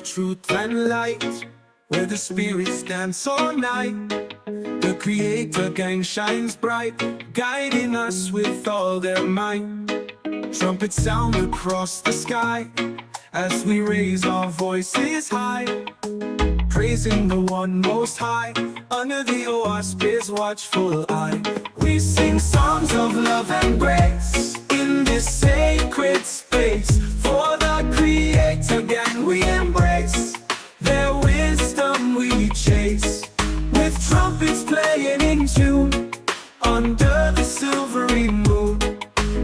of truth and light, where the spirits dance all night. The Creator gang shines bright, guiding us with all their might. Trumpets sound across the sky as we raise our voices high, praising the one most high, under the Osiris watchful eye. We sing songs of love and grace in this sacred space. For the Creator gang we embrace, their wisdom we chase, with trumpets playing in tune under the silvery moon.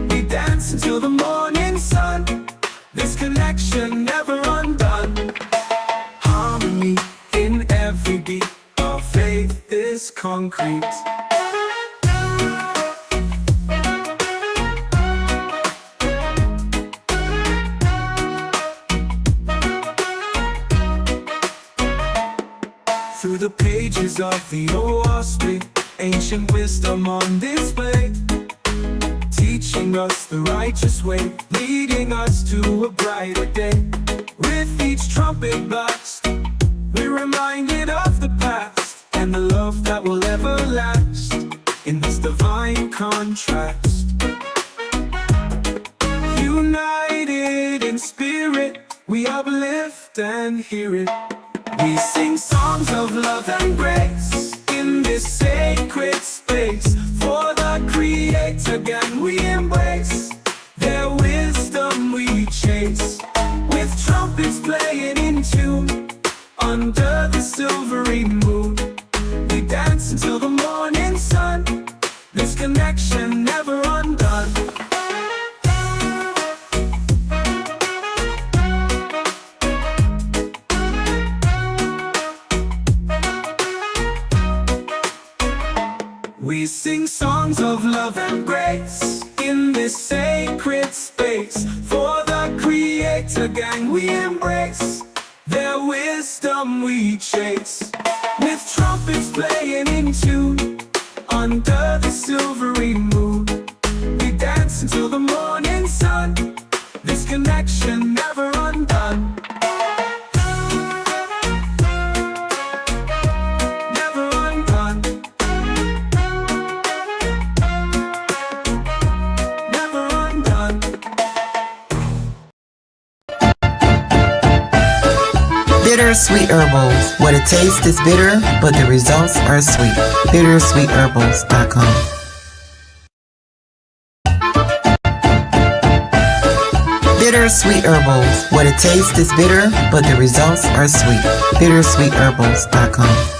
We dance until the morning sun, this connection never undone. Harmony in every beat, our faith is concrete. Through the pages of the Osiris, ancient wisdom on display, teaching us the righteous way, leading us to a brighter day. With each trumpet blast, we're reminded of the past and the love that will ever last in this divine contrast. United in spirit, we uplift and hear it. We sing songs of love and grace in this sacred space. For the Creator gang we embrace, their wisdom we chase, with trumpets playing in tune under the silvery moon. We dance until the morning sun, this connection never undone. We sing songs of love and grace in this sacred space. For the Creator gang we embrace, their wisdom we chase, with trumpets playing in tune under the silvery moon. We dance until the morning sun, this connection never undone. Bittersweet herbals. What it tastes is bitter, but the results are sweet. Bittersweetherbals.com. Bittersweet herbals. What it tastes is bitter, but the results are sweet. Bittersweetherbals.com.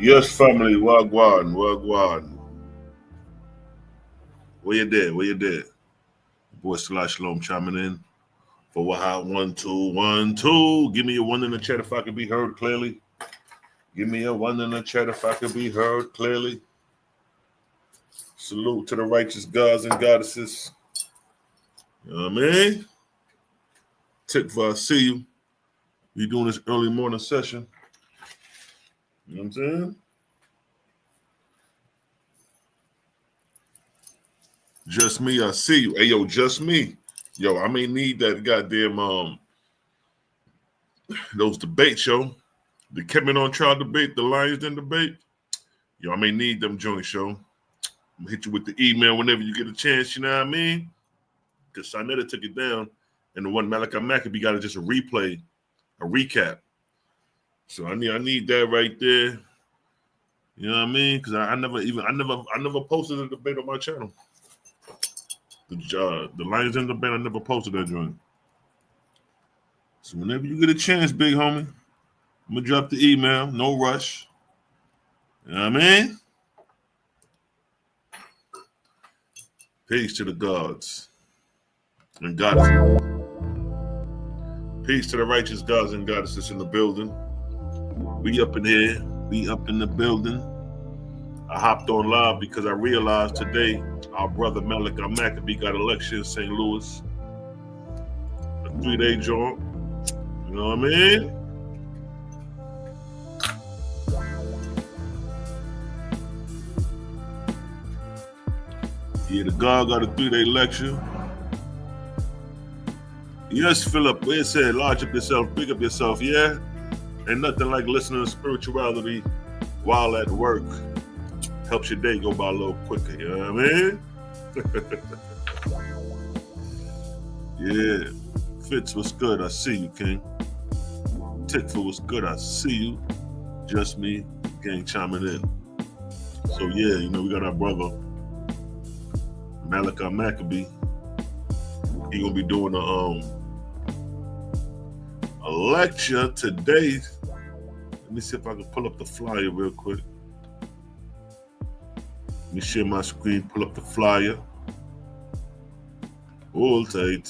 Yes, family, wagwan, wagwan. Where you there? Where you there? Boy Slash Shalom chiming in for Waha 1 2 1 2. Give me a one in the chat if I can be heard clearly. Give me a one in the chat if I can be heard clearly. Salute to the righteous gods and goddesses. You know what I mean? Tikva, I see you. You doing this early morning session. You know what I'm saying? Just me, I see you. Hey, yo, just me. Yo, I may need that goddamn those debates, yo. The Kevin on trial debate, the Lions Den debate. Yo, I may need them joints, yo. I'm gonna hit you with the email whenever you get a chance, you know what I mean? Because Sinetta took it down, and the one Malaki Macabee got just a replay, a recap. So I need that right there. You know what I mean? Because I never posted a debate on my channel. The Lions Den debate, I never posted that joint. So whenever you get a chance, big homie, I'm gonna drop the email. No rush. You know what I mean? Peace to the gods and goddesses. Peace to the righteous gods and goddesses in the building. We up in here. We up in the building. I hopped on live because I realized today our brother Malaki Macabee got election in St. Louis. A 3-day jaunt. You know what I mean? Yeah, the God got a 3-day lecture. Yes, Philip, it said, large up yourself, big up yourself, yeah? Ain't nothing like listening to spirituality while at work. Helps your day go by a little quicker, you know what I mean? Yeah. Fitz was good, I see you, King. Tickful was good, I see you. Just me, gang chiming in. So yeah, you know, we got our brother Malaki Macabee. He gonna be doing a lecture today. Let me see if I can pull up the flyer real quick. Let me share my screen, pull up the flyer. Hold tight.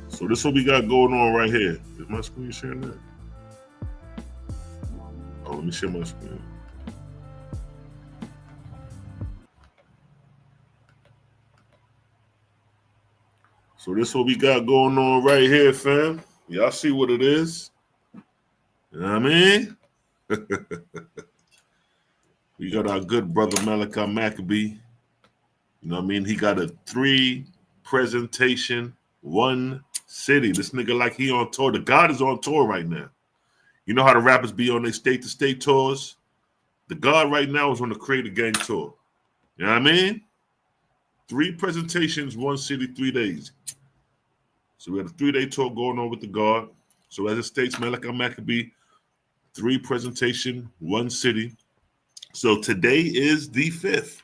So this is what we got going on right here. Is my screen sharing that? Oh, let me share my screen. So this is what we got going on right here, fam. Y'all see what it is? You know what I mean? We got our good brother Malaki Macabee. You know what I mean? He got a 3 presentation, 1 city. This nigga like he on tour. The God is on tour right now. You know how the rappers be on their state-to-state tours? The God right now is on the Creator Gang tour. You know what I mean? 3 presentations, 1 city, 3 days. So we had a 3-day tour going on with the God. So as it states, Malaki Macabee, 3 presentation, 1 city. So today is the 5th.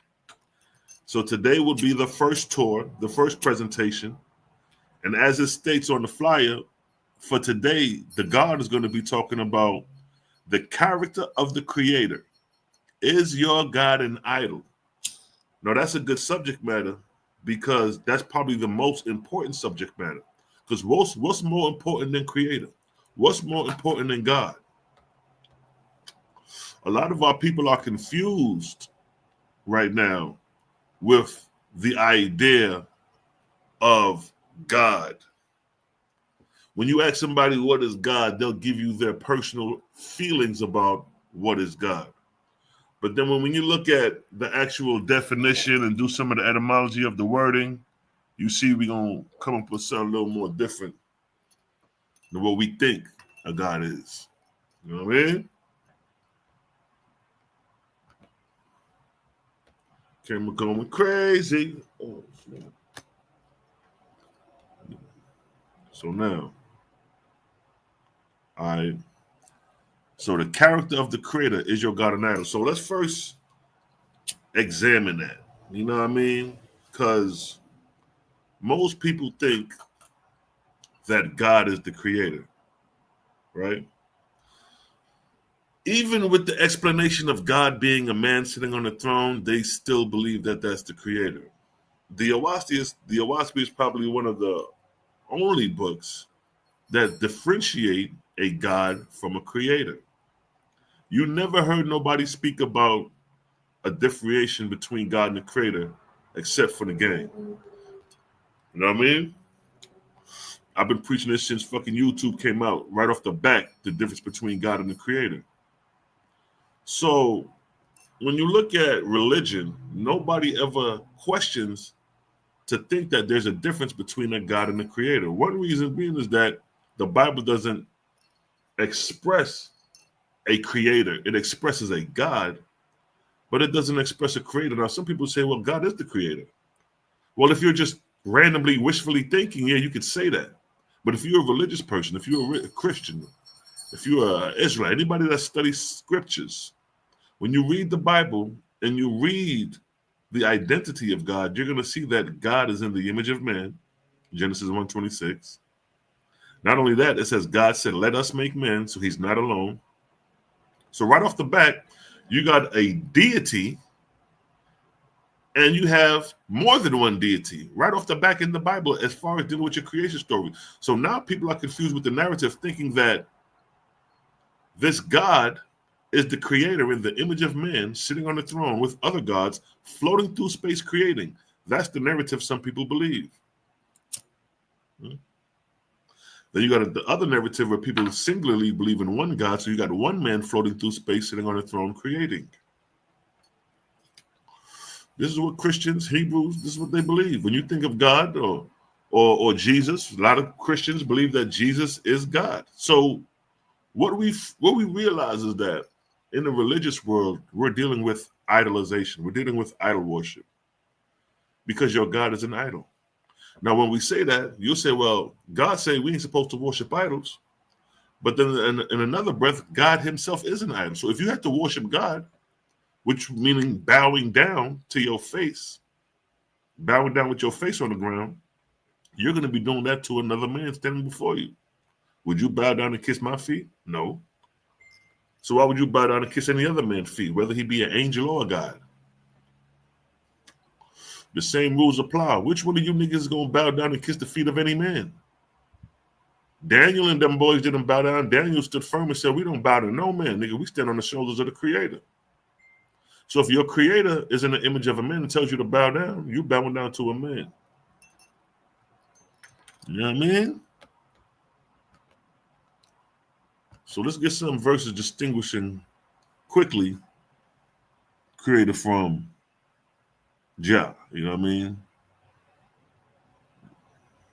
So today will be the first tour, the first presentation. And as it states on the flyer, for today, the God is going to be talking about the character of the Creator. Is your God an idol? Now, that's a good subject matter because that's probably the most important subject matter. Because what's more important than Creator? What's more important than God? A lot of our people are confused right now with the idea of God. When you ask somebody what is God, they'll give you their personal feelings about what is God. But then when you look at the actual definition and do some of the etymology of the wording, you see we're going to come up with something a little more different than what we think a God is. You know what I mean? Camera going crazy. Oh, snap. So now, all right. So the character of the Creator is your God and idol. So let's first examine that. You know what I mean? Because most people think that God is the creator, right? Even with the explanation of God being a man sitting on a throne, they still believe that that's the creator. The Owaski is probably one of the only books that differentiate a God from a creator. You never heard nobody speak about a differentiation between God and the creator except for the gang. You know what I mean? I've been preaching this since fucking YouTube came out. Right off the bat, the difference between God and the creator. So when you look at religion, nobody ever questions to think that there's a difference between a God and a creator. One reason being is that the Bible doesn't express a creator. It expresses a God, but it doesn't express a creator. Now, some people say, well, God is the creator. Well, if you're just randomly, wishfully thinking, yeah, you could say that. But if you're a religious person, if you're a Christian, if you're an Israelite, anybody that studies scriptures, when you read the Bible and you read the identity of God, you're going to see that God is in the image of man, Genesis 1:26. Not only that, it says God said, let us make men, so he's not alone. So right off the bat, you got a deity and you have more than one deity right off the back in the Bible as far as dealing with your creation story. So now people are confused with the narrative, thinking that this God is the creator in the image of man sitting on the throne with other gods floating through space creating. That's the narrative some people believe. Then you got the other narrative where people singularly believe in one God. So you got one man floating through space sitting on a throne creating. This is what Christians, Hebrews, this is what they believe. When you think of God or Jesus, a lot of Christians believe that Jesus is God. So what we realize is that in the religious world, we're dealing with idolization. We're dealing with idol worship because your God is an idol. Now, when we say that, you'll say, well, God say we ain't supposed to worship idols. But then in another breath, God himself is an idol. So if you have to worship God, which meaning bowing down to your face, bowing down with your face on the ground, you're going to be doing that to another man standing before you. Would you bow down and kiss my feet? No. So why would you bow down and kiss any other man's feet, whether he be an angel or a God? The same rules apply. Which one of you niggas is going to bow down and kiss the feet of any man? Daniel and them boys didn't bow down. Daniel stood firm and said, we don't bow to no man, nigga. We stand on the shoulders of the creator. So if your creator is in the image of a man and tells you to bow down, you bowing down to a man. You know what I mean? So let's get some verses distinguishing quickly creator from Jah. You know what I mean?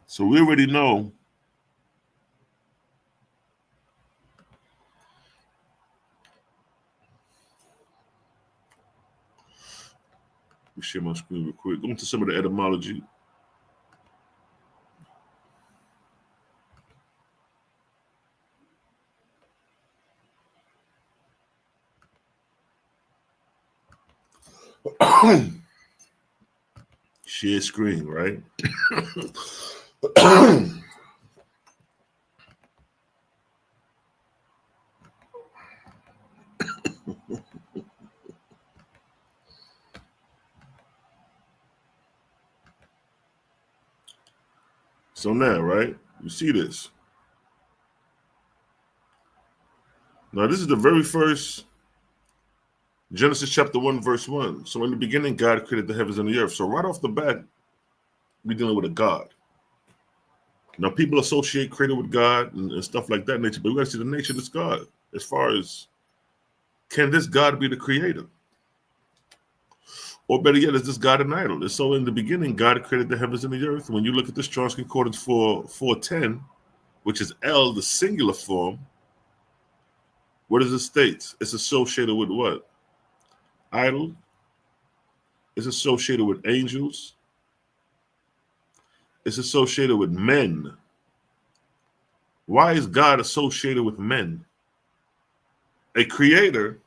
So we already know let me share my screen real quick. Go into some of the etymology. Share screen, right? So now, right? You see this. Now, this is the very first Genesis chapter 1, verse 1. So in the beginning, God created the heavens and the earth. So right off the bat, we're dealing with a God. Now, people associate creator with God and stuff like that nature, but we got to see the nature of this God as far as, can this God be the creator? Or better yet, is this God an idol? And so in the beginning, God created the heavens and the earth. When you look at the Strong's Concordance for 410, which is L, the singular form, what does it state? It's associated with what? Idol. It's associated with angels. It's associated with men. Why is God associated with men? A creator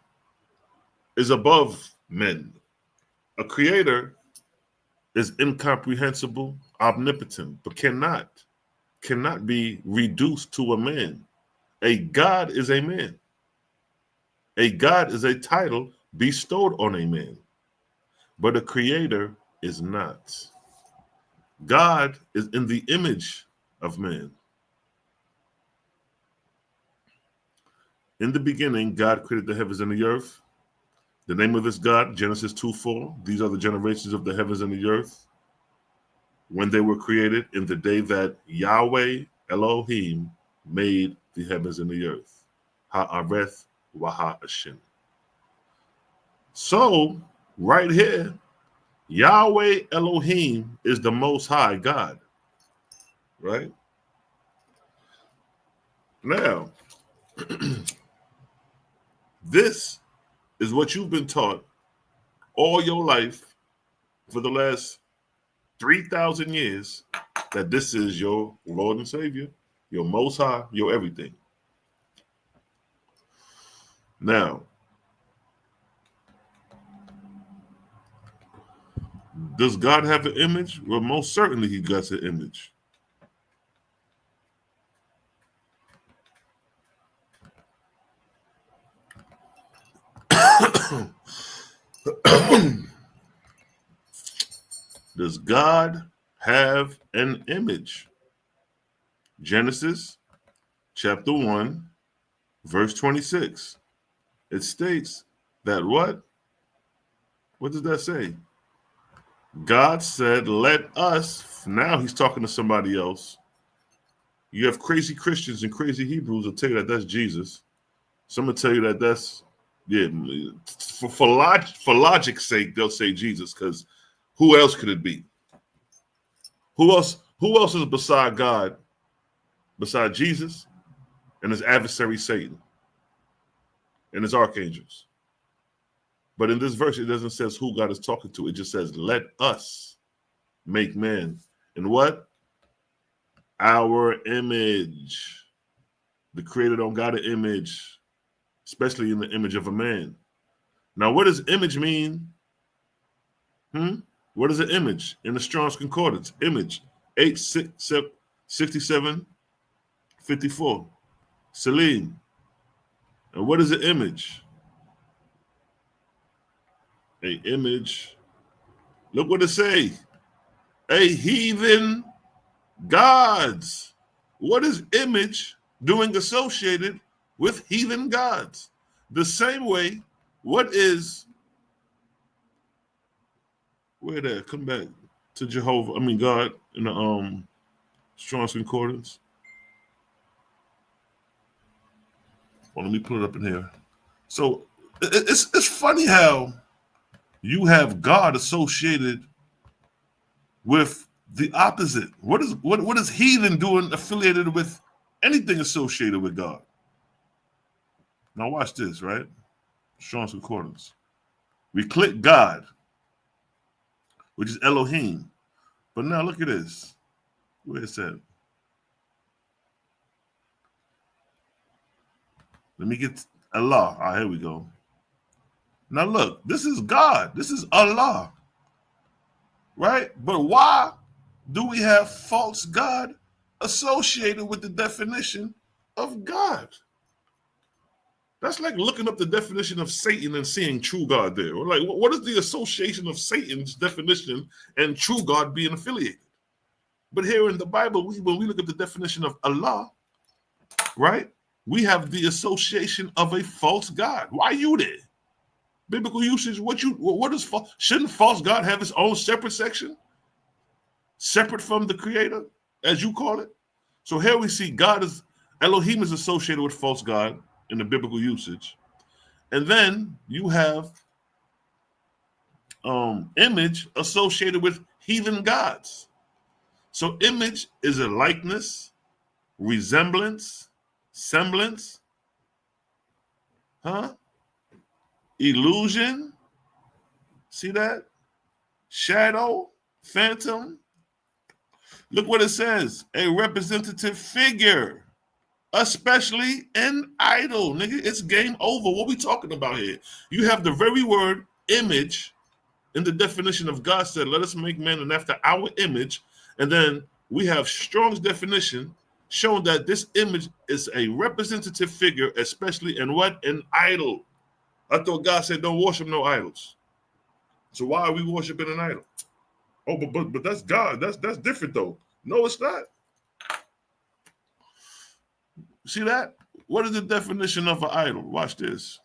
is above men. A creator is incomprehensible, omnipotent, but cannot be reduced to a man. A God is a man. A God is a title bestowed on a man, but a creator is not. God is in the image of man. In the beginning, God created the heavens and the earth. The name of this God, Genesis 2:4. These are the generations of the heavens and the earth when they were created in the day that Yahweh Elohim made the heavens and the earth. Ha'areth wa ha'ashin. So, right here, Yahweh Elohim is the Most High God. Right? Now, this is what you've been taught all your life for the last 3,000 years, that this is your Lord and Savior, your Most High, your everything. Now, does God have an image? Well, most certainly he got an image. Does God have an image? Genesis chapter 1, verse 26. It states that what? What does that say? God said, let us, now he's talking to somebody else. You have crazy Christians and crazy Hebrews will tell you that that's Jesus. Some will tell you that that's, yeah, for logic's sake, they'll say Jesus, because who else could it be? Who else is beside God, beside Jesus and his adversary Satan and his archangels? But in this verse, it doesn't say who God is talking to. It just says, let us make man. And what? Our image. The creator don't got an image, especially in the image of a man. Now, what does image mean? What is an image? In the Strong's Concordance, image, 86754. Salim. And what is an image? A image. Look what it say. A heathen gods. What is image doing associated with heathen gods? The same way, what is, where that? Come back to Jehovah, God in the Strong's Concordance. Well, let me put it up in here. So it's funny how you have God associated with the opposite. What is heathen doing affiliated with anything associated with God? Now watch this, right? Strong's Concordance. We click God, which is Elohim. But now look at this. Where is that? Let me get Allah. All right, here we go. Now look, this is God. This is Allah. Right? But why do we have false God associated with the definition of God? That's like looking up the definition of Satan and seeing true God there. Or like, what is the association of Satan's definition and true God being affiliated? But here in the Bible, when we look at the definition of Allah, right, we have the association of a false God. Why you there? Biblical usage, what is false? Shouldn't false God have his own separate section? Separate from the creator, as you call it? So here we see Elohim is associated with false God in the biblical usage. And then you have image associated with heathen gods. So image is a likeness, resemblance, semblance, illusion, see that? Shadow, phantom. Look what it says, a representative figure, especially an idol. Nigga, it's game over. What we talking about here? You have the very word image in the definition of God said, let us make man and after our image. And then we have Strong's definition showing that this image is a representative figure, especially in what? An idol. I thought God said don't worship no idols. So why are we worshiping an idol? Oh, but that's God. That's different though. No, it's not. See that? What is the definition of an idol? Watch this.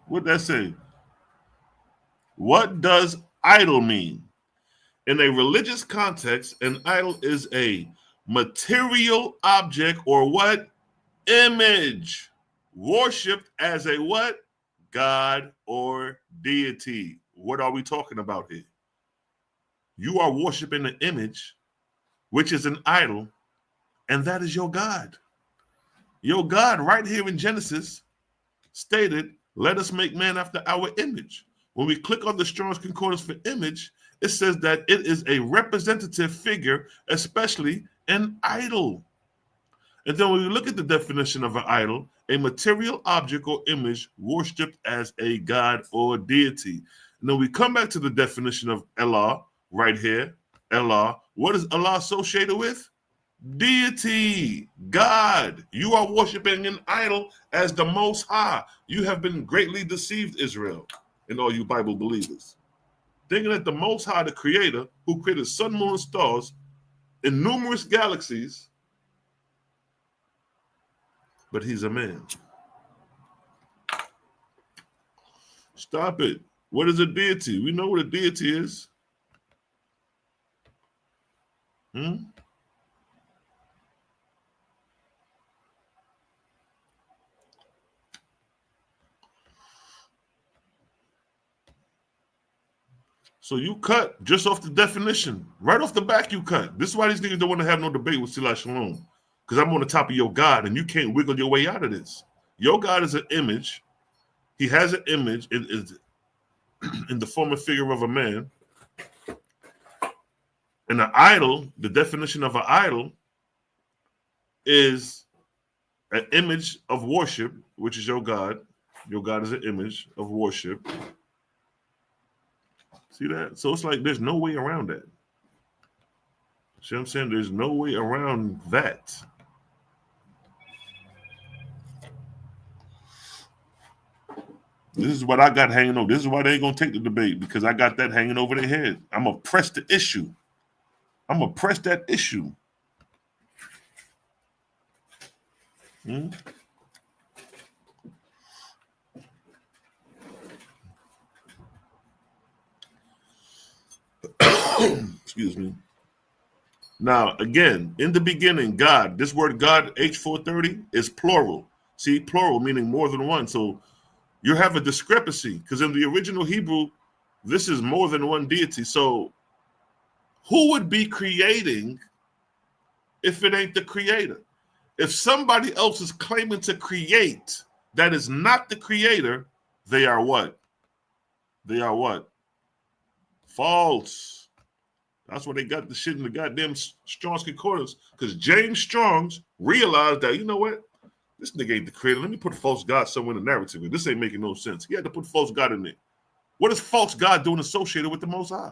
What'd that say? What does idol mean? In a religious context, an idol is a material object or what? Image. Worshipped as a what? God or deity. What are we talking about here? You are worshiping an image, which is an idol, and that is your God. Your God, right here in Genesis, stated, let us make man after our image. When we click on the Strong's Concordance for image, it says that it is a representative figure, especially an idol. And then when we look at the definition of an idol, a material object or image worshipped as a god or deity. And then we come back to the definition of Allah right here. Allah. What is Allah associated with? Deity, God. You are worshiping an idol as the Most High. You have been greatly deceived, Israel, and all you Bible believers. Thinking that the Most High, the Creator, who created sun, moon, and stars in numerous galaxies, but he's a man. Stop it. What is a deity? We know what a deity is. So you cut just off the definition. Right off the back, you cut. This is why these niggas don't want to have no debate with Sila Shalom. Because I'm on the top of your God, and you can't wiggle your way out of this. Your God is an image. He has an image in the form and figure of a man. And an idol, the definition of an idol is an image of worship, which is your God. Your God is an image of worship. See that? So it's like there's no way around that. See what I'm saying? There's no way around that. This is what I got hanging over. This is why they ain't going to take the debate, because I got that hanging over their head. I'm going to press the issue. I'm going to press that issue. Excuse me. Now, again, in the beginning, God, this word God, H430, is plural. See, plural meaning more than one. So you have a discrepancy, because in the original Hebrew, this is more than one deity. So who would be creating if it ain't the creator? If somebody else is claiming to create that is not the creator, they are what? They are what? False. That's why they got the shit in the goddamn Strong's Concordance, because James Strong's realized that, you know what? This nigga ain't the creator. Let me put false God somewhere in the narrative. This ain't making no sense. He had to put false God in there. What is false God doing associated with the Most High?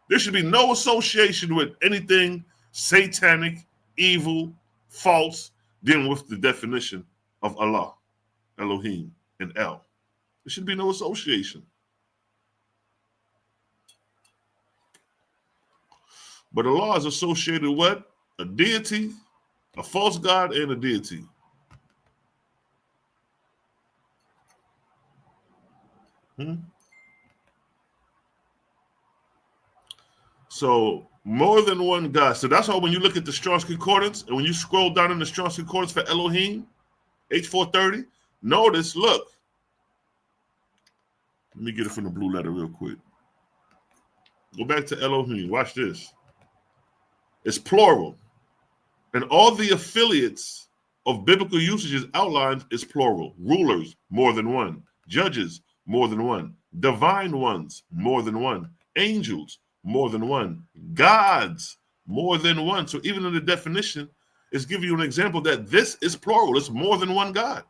There should be no association with anything satanic, evil, false, dealing with the definition of Allah, Elohim, and El. There should be no association. But Allah is associated with what? A deity, a false God, and a deity. So more than one God. So that's why when you look at the Strong's Concordance, and when you scroll down in the Strong's Concordance for Elohim, H430, notice, look. Let me get it from the blue letter real quick. Go back to Elohim. Watch this. It's plural. And all the affiliates of biblical usages outlined is plural. Rulers, more than one. Judges, more than one. Divine ones, more than one. Angels, more than one. Gods, more than one. So even in the definition, is giving you an example that this is plural. It's more than one God.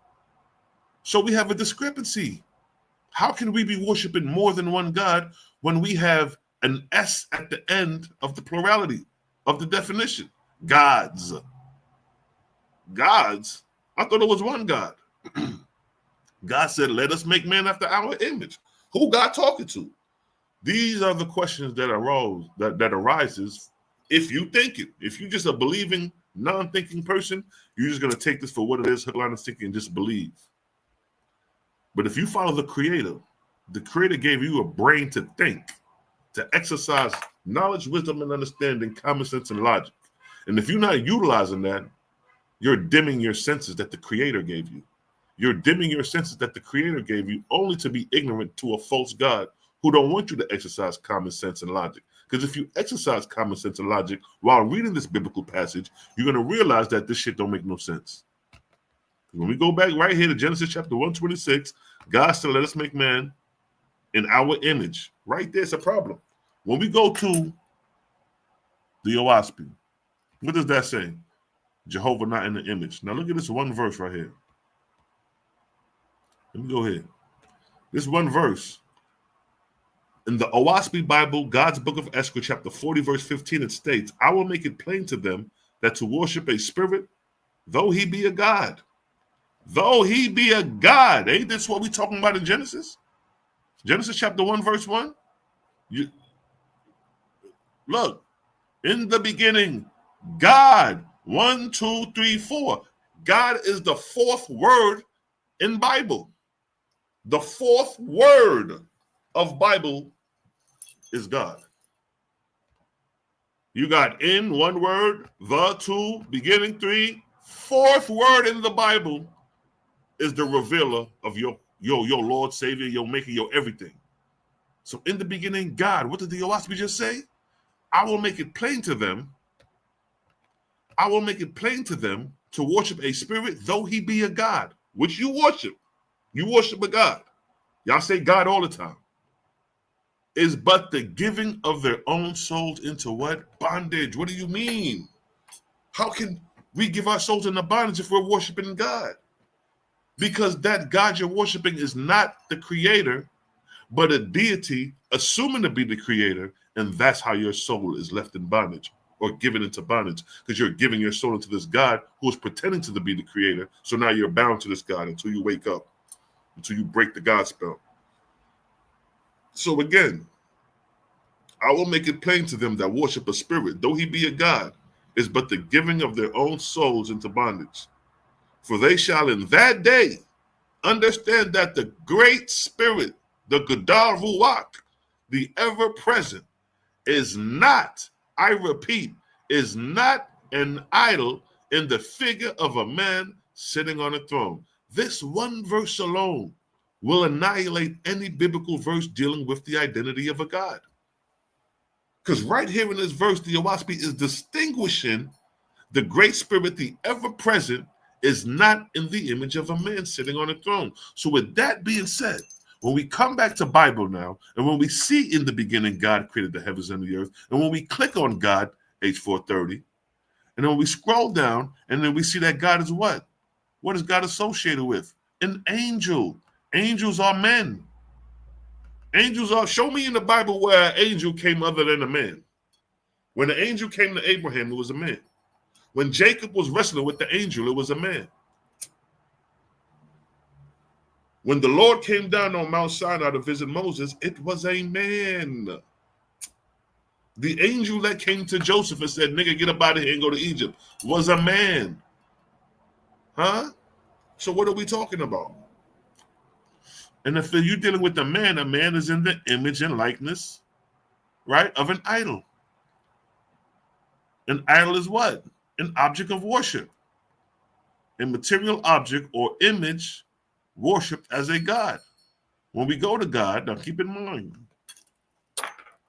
So we have a discrepancy. How can we be worshiping more than one God when we have an S at the end of the plurality of the definition? Gods. Gods? I thought it was one God. God said, let us make man after our image. Who God talking to? These are the questions that arises if you think it. If you're just a believing, non-thinking person, you're just going to take this for what it is, hook, line, and sinker, and just believe. But if you follow the Creator gave you a brain to think, to exercise knowledge, wisdom, and understanding, common sense, and logic. And if you're not utilizing that, you're dimming your senses that the Creator gave you. You're dimming your senses that the Creator gave you only to be ignorant to a false God who don't want you to exercise common sense and logic. Because if you exercise common sense and logic while reading this biblical passage, you're going to realize that this shit don't make no sense. When we go back right here to Genesis chapter 126, God said, let us make man in our image. Right there's a problem. When we go to the Owaspy, what does that say? Jehovah not in the image. Now look at this one verse right here. Let me go here. This one verse. In the Owaspy Bible, God's Book of Esther, chapter 40, verse 15, it states, I will make it plain to them that to worship a spirit, though he be a God. Though he be a God. Ain't this what we talking about in Genesis? Genesis chapter 1, verse 1. Look, in the beginning, God. 1, 2, 3, 4. God is the fourth word in Bible. The fourth word of Bible is God. You got in, one word, the, two, beginning, three. Fourth word in the Bible is the revealer of your Lord, Savior, your Maker, your everything. So in the beginning, God. What did the Owaspy just say? I will make it plain to them. I will make it plain to them to worship a spirit, though he be a God, which you worship. You worship a God. Y'all say God all the time. Is but the giving of their own souls into what? Bondage. What do you mean? How can we give our souls into bondage if we're worshiping God? Because that God you're worshiping is not the Creator, but a deity assuming to be the Creator, and that's how your soul is left in bondage or given into bondage, because you're giving your soul into this God who is pretending to be the Creator. So now you're bound to this God until you wake up, until you break the God spell. So again, I will make it plain to them that worship a spirit, though he be a God, is but the giving of their own souls into bondage. For they shall in that day understand that the great spirit, the Gadar Ruach, the ever-present, is not, I repeat, is not an idol in the figure of a man sitting on a throne. This one verse alone will annihilate any biblical verse dealing with the identity of a God. Because right here in this verse, the Owaspy is distinguishing the great spirit, the ever-present, is not in the image of a man sitting on a throne. So with that being said, when we come back to Bible now, and when we see in the beginning God created the heavens and the earth, and when we click on God, H430, and then when we scroll down, and then we see that God is what? What is God associated with? An angel. Angels are men. Angels are, show me in the Bible where an angel came other than a man. When the angel came to Abraham, it was a man. When Jacob was wrestling with the angel, it was a man. When the Lord came down on Mount Sinai to visit Moses, it was a man. The angel that came to Joseph and said, nigga, get up out of here and go to Egypt, was a man. Huh? So what are we talking about? And if you're dealing with a man is in the image and likeness, right, of an idol. An idol is what? An object of worship. A material object or image worshipped as a God. When we go to God, now keep in mind,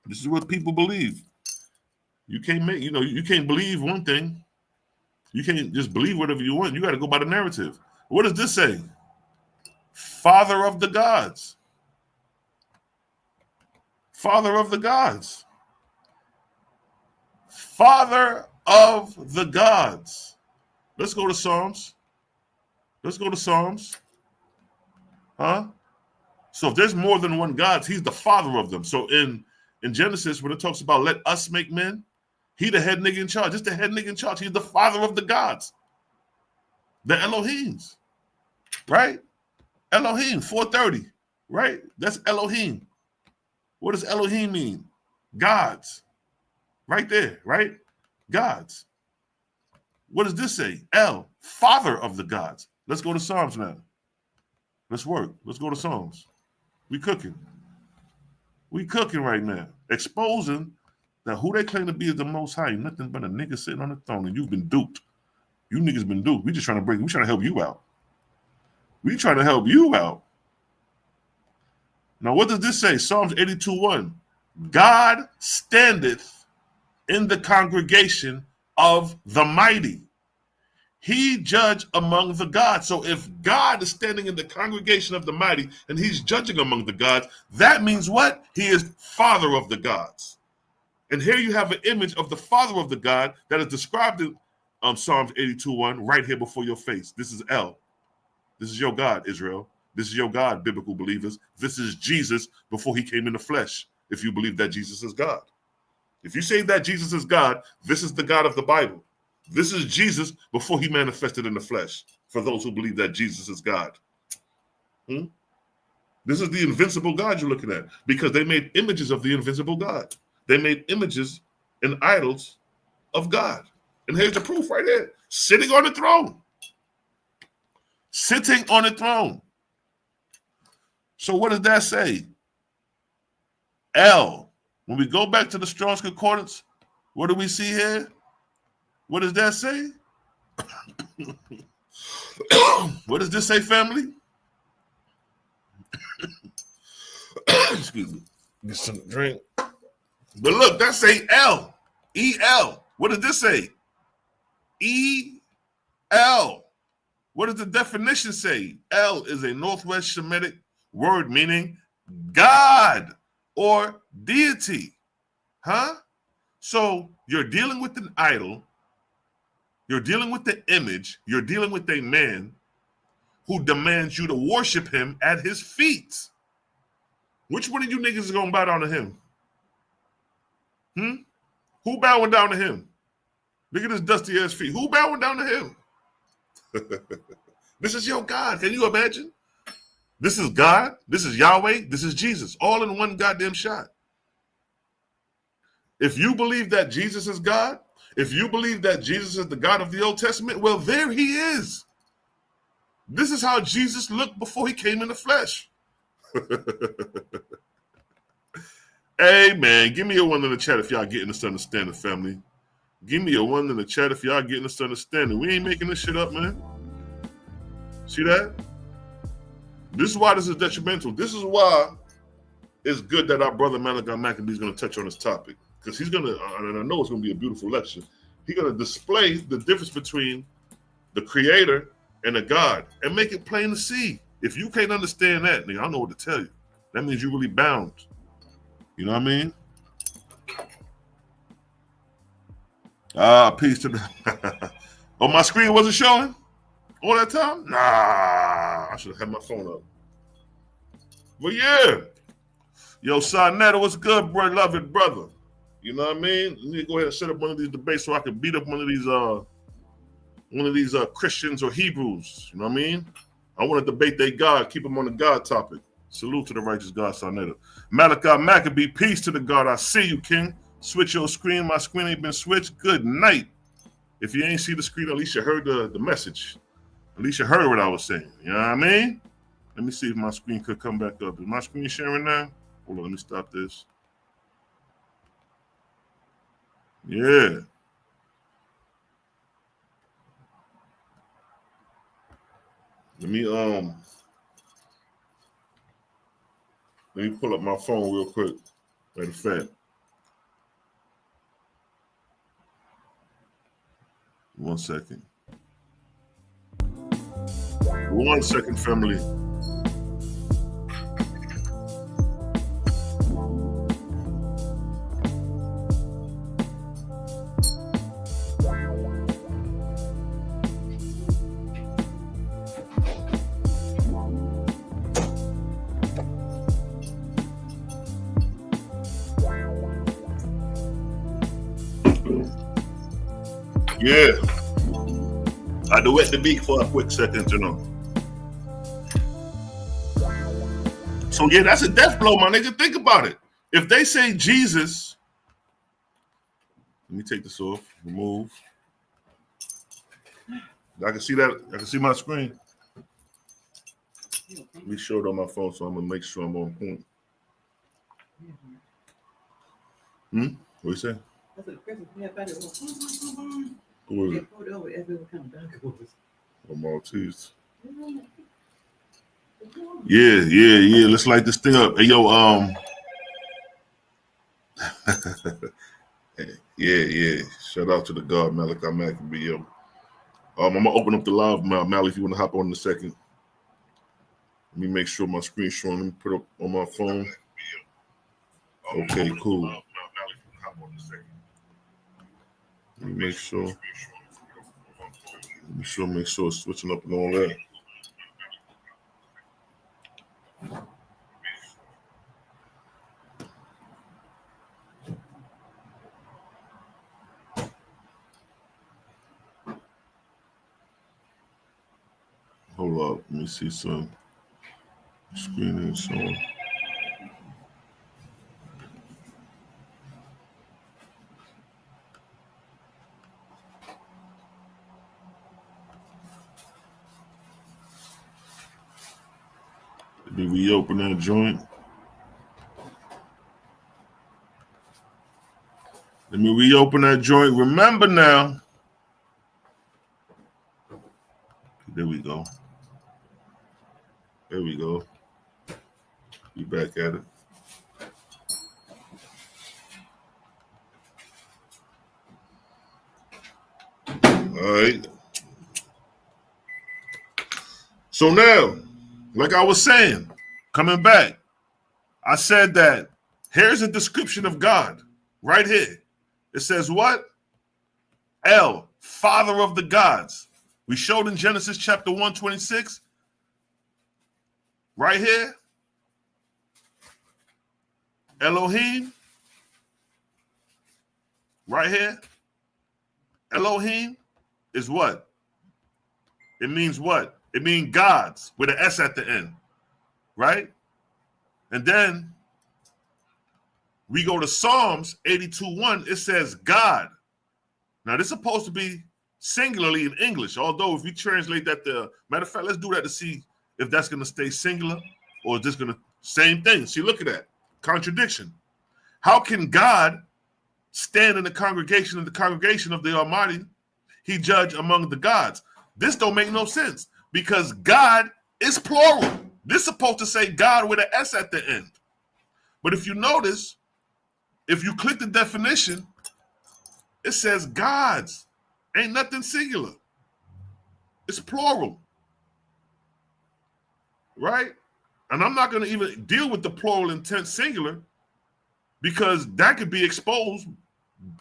this is what people believe. You can't make, you can't believe one thing. You can't just believe whatever you want. You got to go by the narrative. What does this say? Father of the gods. Father of the gods. Father of the gods. Let's go to Psalms. Let's go to Psalms. Huh? So if there's more than one God, he's the father of them. So in Genesis, when it talks about let us make men, he the head nigga in charge. It's the head nigga in charge. He's the father of the gods. The Elohims. Right? Elohim, 430. Right? That's Elohim. What does Elohim mean? Gods. Right there, right? Gods. What does this say? El, father of the gods. Let's go to Psalms now. Let's work. Let's go to Psalms. We cooking. We cooking right now. Exposing that who they claim to be is the Most High. Nothing but a nigga sitting on the throne, and you've been duped. You niggas been duped. We just trying to break. We trying to help you out. We trying to help you out. Now, what does this say? Psalms 82:1. God standeth in the congregation of the mighty. He judge among the gods. So if God is standing in the congregation of the mighty and he's judging among the gods, that means what? He is father of the gods. And here you have an image of the father of the God that is described in Psalms 82:1 right here before your face. This is El. This is your God, Israel. This is your God, biblical believers. This is Jesus before he came in the flesh, if you believe that Jesus is God. If you say that Jesus is God, this is the God of the Bible. This is Jesus before he manifested in the flesh, for those who believe that Jesus is God. This is the invincible God you're looking at, because they made images of the invincible God. They made images and idols of God. And here's the proof right here. Sitting on the throne. Sitting on the throne. So what does that say? El. When we go back to the Strong's Concordance, what do we see here? What does that say? What does this say, family? Excuse me. Get some drink. But look, that say El. E-L. What does this say? E-L. What does the definition say? El is a Northwest Semitic word meaning God or deity. Huh? So you're dealing with an idol. You're dealing with the image. You're dealing with a man who demands you to worship him at his feet. Which one of you niggas is going to bow down to him? Who bowing down to him? Look at his dusty ass feet. Who bowing down to him? This is your God. Can you imagine? This is God. This is Yahweh. This is Jesus. All in one goddamn shot. If you believe that Jesus is God, if you believe that Jesus is the God of the Old Testament, well, there he is. This is how Jesus looked before he came in the flesh. Hey, man, give me a one in the chat if y'all getting this understanding, family. Give me a one in the chat if y'all getting this understanding. We ain't making this shit up, man. See that? This is why this is detrimental. This is why it's good that our brother Malaki Macabee is going to touch on this topic. Because he's going to, and I know it's going to be a beautiful lecture, he's going to display the difference between the creator and a God and make it plain to see. If you can't understand that, nigga, I don't know what to tell you. That means you're really bound. You know what I mean? Peace to the... Oh, my screen wasn't showing all that time? Nah, I should have had my phone up. But yeah. Yo, Sonetta, what's good, bro? Love it, brother. You know what I mean? Let me go ahead and set up one of these debates so I can beat up one of these Christians or Hebrews. You know what I mean? I want to debate their God, keep them on the God topic. Salute to the righteous God, Sonetta. Malaki Macabee, peace to the God. I see you, King. Switch your screen. My screen ain't been switched. Good night. If you ain't see the screen, at least you heard the message. At least you heard what I was saying. You know what I mean? Let me see if my screen could come back up. Is my screen sharing now? Hold on, let me stop this. Yeah. Let me pull up my phone real quick. Matter of fact. 1 second. 1 second, family. Yeah. I had to wet the beak for a quick second, you know. So yeah, that's a death blow, my nigga. Think about it. If they say Jesus, let me take this off, remove. I can see that. I can see my screen. Let me show it on my phone, so I'm gonna make sure I'm on point. What you say? That's what Christmas we had better. Who is Yeah, it? pulled over as we were coming backwards. Oh, Maltese. Yeah. Let's light this thing up. Hey, yo, yeah. Shout out to the God, Malaki, Macabee, yo. I'm gonna open up the live, Mal, if you want to hop on in a second. Let me make sure my screen's showing. Let me put it up on my phone. Okay, cool. Let me make sure. Make sure it's switching up and all that. Hold up, let me see some screening showing. Let me reopen that joint. Remember now. There we go. Be back at it. All right. So now, like I was saying, coming back, I said that here's a description of God right here. It says what? El, Father of the gods. We showed in Genesis chapter 1:26. Right here. Elohim. Right here. Elohim is what? It means what? It means gods with an S at the end. Right? And then we go to Psalms 82:1. It says God. Now, this is supposed to be singularly in English, although if we translate that matter of fact, let's do that to see if that's going to stay singular or is this going to, same thing. See, look at that. Contradiction. How can God stand in the congregation of the Almighty? He judge among the gods. This don't make no sense because God is plural. This is supposed to say God with an S at the end. But if you notice, if you click the definition, it says gods. Ain't nothing singular. It's plural. Right? And I'm not going to even deal with the plural intent singular because that could be exposed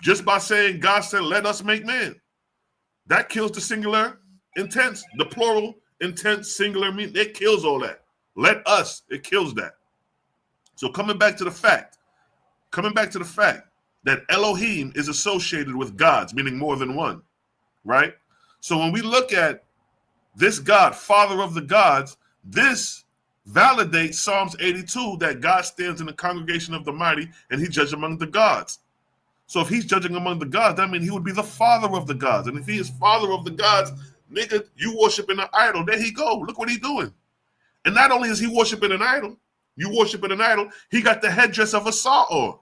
just by saying God said, let us make man. That kills the singular intent. The plural intent singular mean it kills all that. Let us, it kills that. So coming back to the fact that Elohim is associated with gods, meaning more than one, right? So when we look at this God, Father of the gods, this validates Psalms 82 that God stands in the congregation of the mighty and he judges among the gods. So if he's judging among the gods, that means he would be the father of the gods. And if he is father of the gods, nigga, you worshiping an idol. There he go. Look what he's doing. And not only is he worshiping an idol, he got the headdress of a saw on.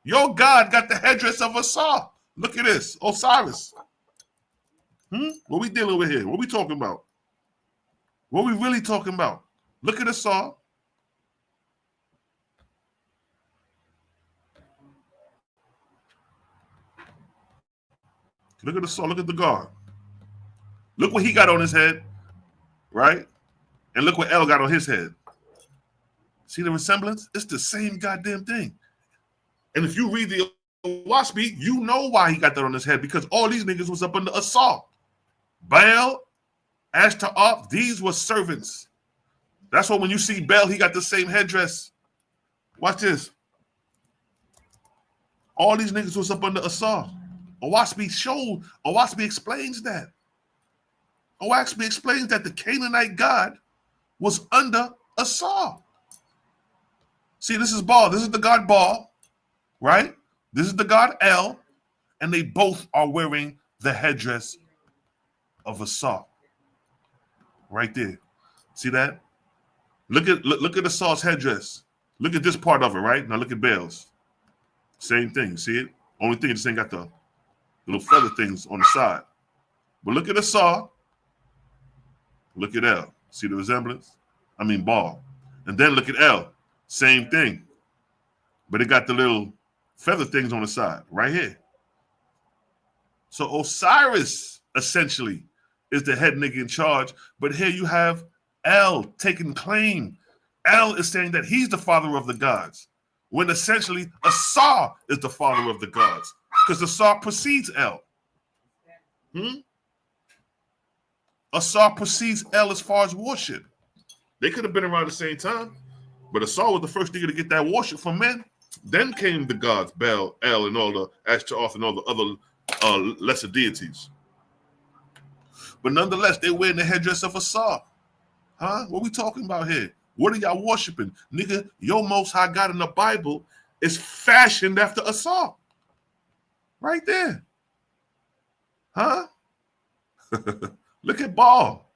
Your God got the headdress of a saw. Look at this, Osiris. What we dealing with here? What we talking about? What we really talking about? Look at the saw. Look at the saw. Look at the guard. Look what he got on his head, right? And look what El got on his head. See the resemblance? It's the same goddamn thing. And if you read the Waspy, you know why he got that on his head, because all these niggas was up under assault. Baal, Ashtaroth, these were servants. That's why when you see Baal, he got the same headdress. Watch this. All these niggas was up under assault. Owaspi explains that. Owaspi explains that the Canaanite god was under a saw. See, this is Baal. This is the god Baal, right? This is the god El, and they both are wearing the headdress of a saw. Right there. See that? Look at the saw's headdress. Look at this part of it, right? Now look at Baal's. Same thing. See it? Only thing, this ain't got the little feather things on the side. But look at the saw. Look at El. See the resemblance? I mean Baal. And then look at El. Same thing. But it got the little feather things on the side, right here. So Osiris, essentially, is the head nigga in charge. But here you have El taking claim. El is saying that he's the father of the gods, when essentially Asar is the father of the gods, because Asar precedes El. Asar precedes El as far as worship. They could have been around the same time, but Asar was the first nigga to get that worship from men. Then came the gods, Baal, El, and all the Ashtaroth and all the other lesser deities. But nonetheless, they wearing the headdress of Asar. Huh? What we talking about here? What are y'all worshiping? Nigga, your most high God in the Bible is fashioned after Asar. Right there. Huh? Look at Baal.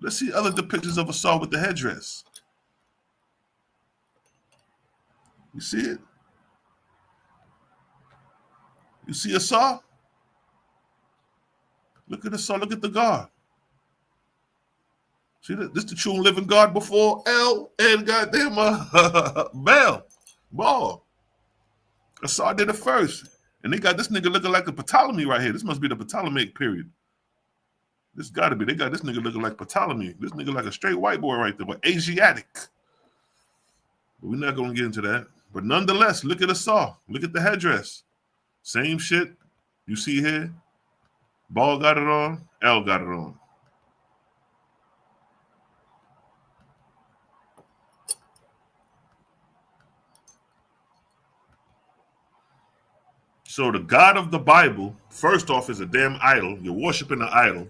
Let's see other depictions of Asar with the headdress. You see it? You see Asar? Look at Asar. Look at the God. See that? This the true and living God before El and goddamn Baal. Asar did it first. And they got this nigga looking like a Ptolemy right here. This must be the Ptolemaic period. This got to be. They got this nigga looking like Ptolemy. This nigga like a straight white boy right there, but Asiatic. But we're not going to get into that. But nonetheless, look at Asar. Look at the headdress. Same shit you see here. Baal got it on. El got it on. So the God of the Bible, first off, is a damn idol. You're worshiping an idol.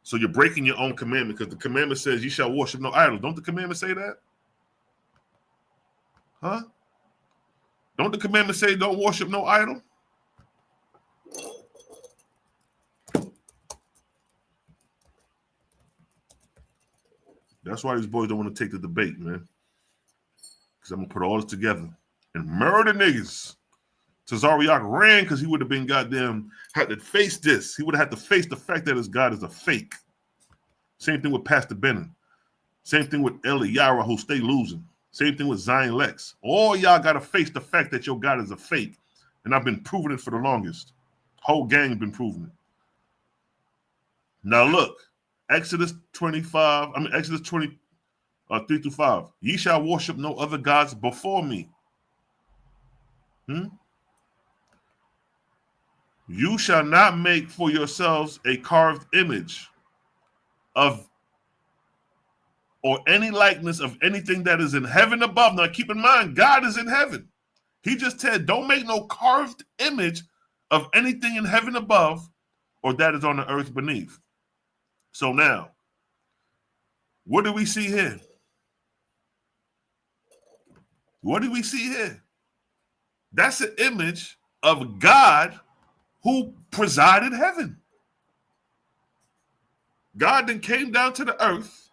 So you're breaking your own commandment, because the commandment says you shall worship no idol. Don't the commandment say that? Huh? Don't the commandment say don't worship no idol? That's why these boys don't want to take the debate, man. Because I'm going to put all this together and murder niggas. Tazariak ran because he would have been goddamn, had to face this. He would have had to face the fact that his God is a fake. Same thing with Pastor Bennett. Same thing with Eliara, who stay losing. Same thing with Zion Lex. All y'all got to face the fact that your God is a fake. And I've been proving it for the longest. Whole gang been proving it. Now look, Exodus 20, 3-5. Ye shall worship no other gods before me. You shall not make for yourselves a carved image of or any likeness of anything that is in heaven above. Now keep in mind, God is in heaven. He just said, don't make no carved image of anything in heaven above or that is on the earth beneath. So now, what do we see here? What do we see here? That's an image of God who presided heaven. God then came down to the earth,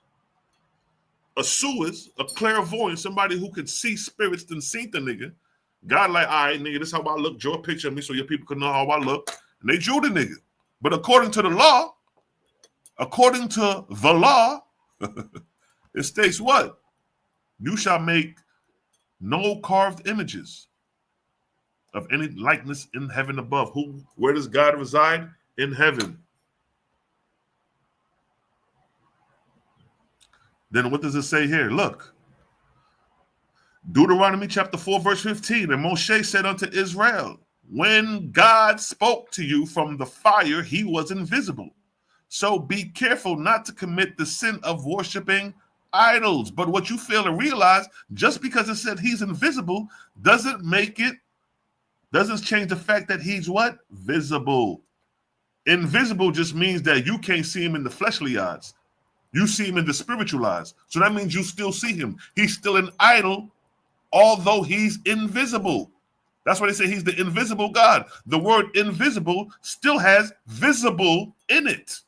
a Suez, a clairvoyant, somebody who could see spirits than seen the nigga. God like, all right, nigga, this is how I look. Draw a picture of me so your people can know how I look. And they drew the nigga. But according to the law, it states what? You shall make no carved images of any likeness in heaven above. Where does God reside? In heaven. Then what does it say here? Look. Deuteronomy chapter 4, verse 15. And Moshe said unto Israel, when God spoke to you from the fire, he was invisible. So be careful not to commit the sin of worshiping idols. But what you fail to realize, just because it said he's invisible doesn't make Doesn't change the fact that he's what? Visible. Invisible just means that you can't see him in the fleshly eyes. You see him in the spiritual eyes. So that means you still see him. He's still an idol, although he's invisible. That's why they say he's the invisible God. The word invisible still has visible in it.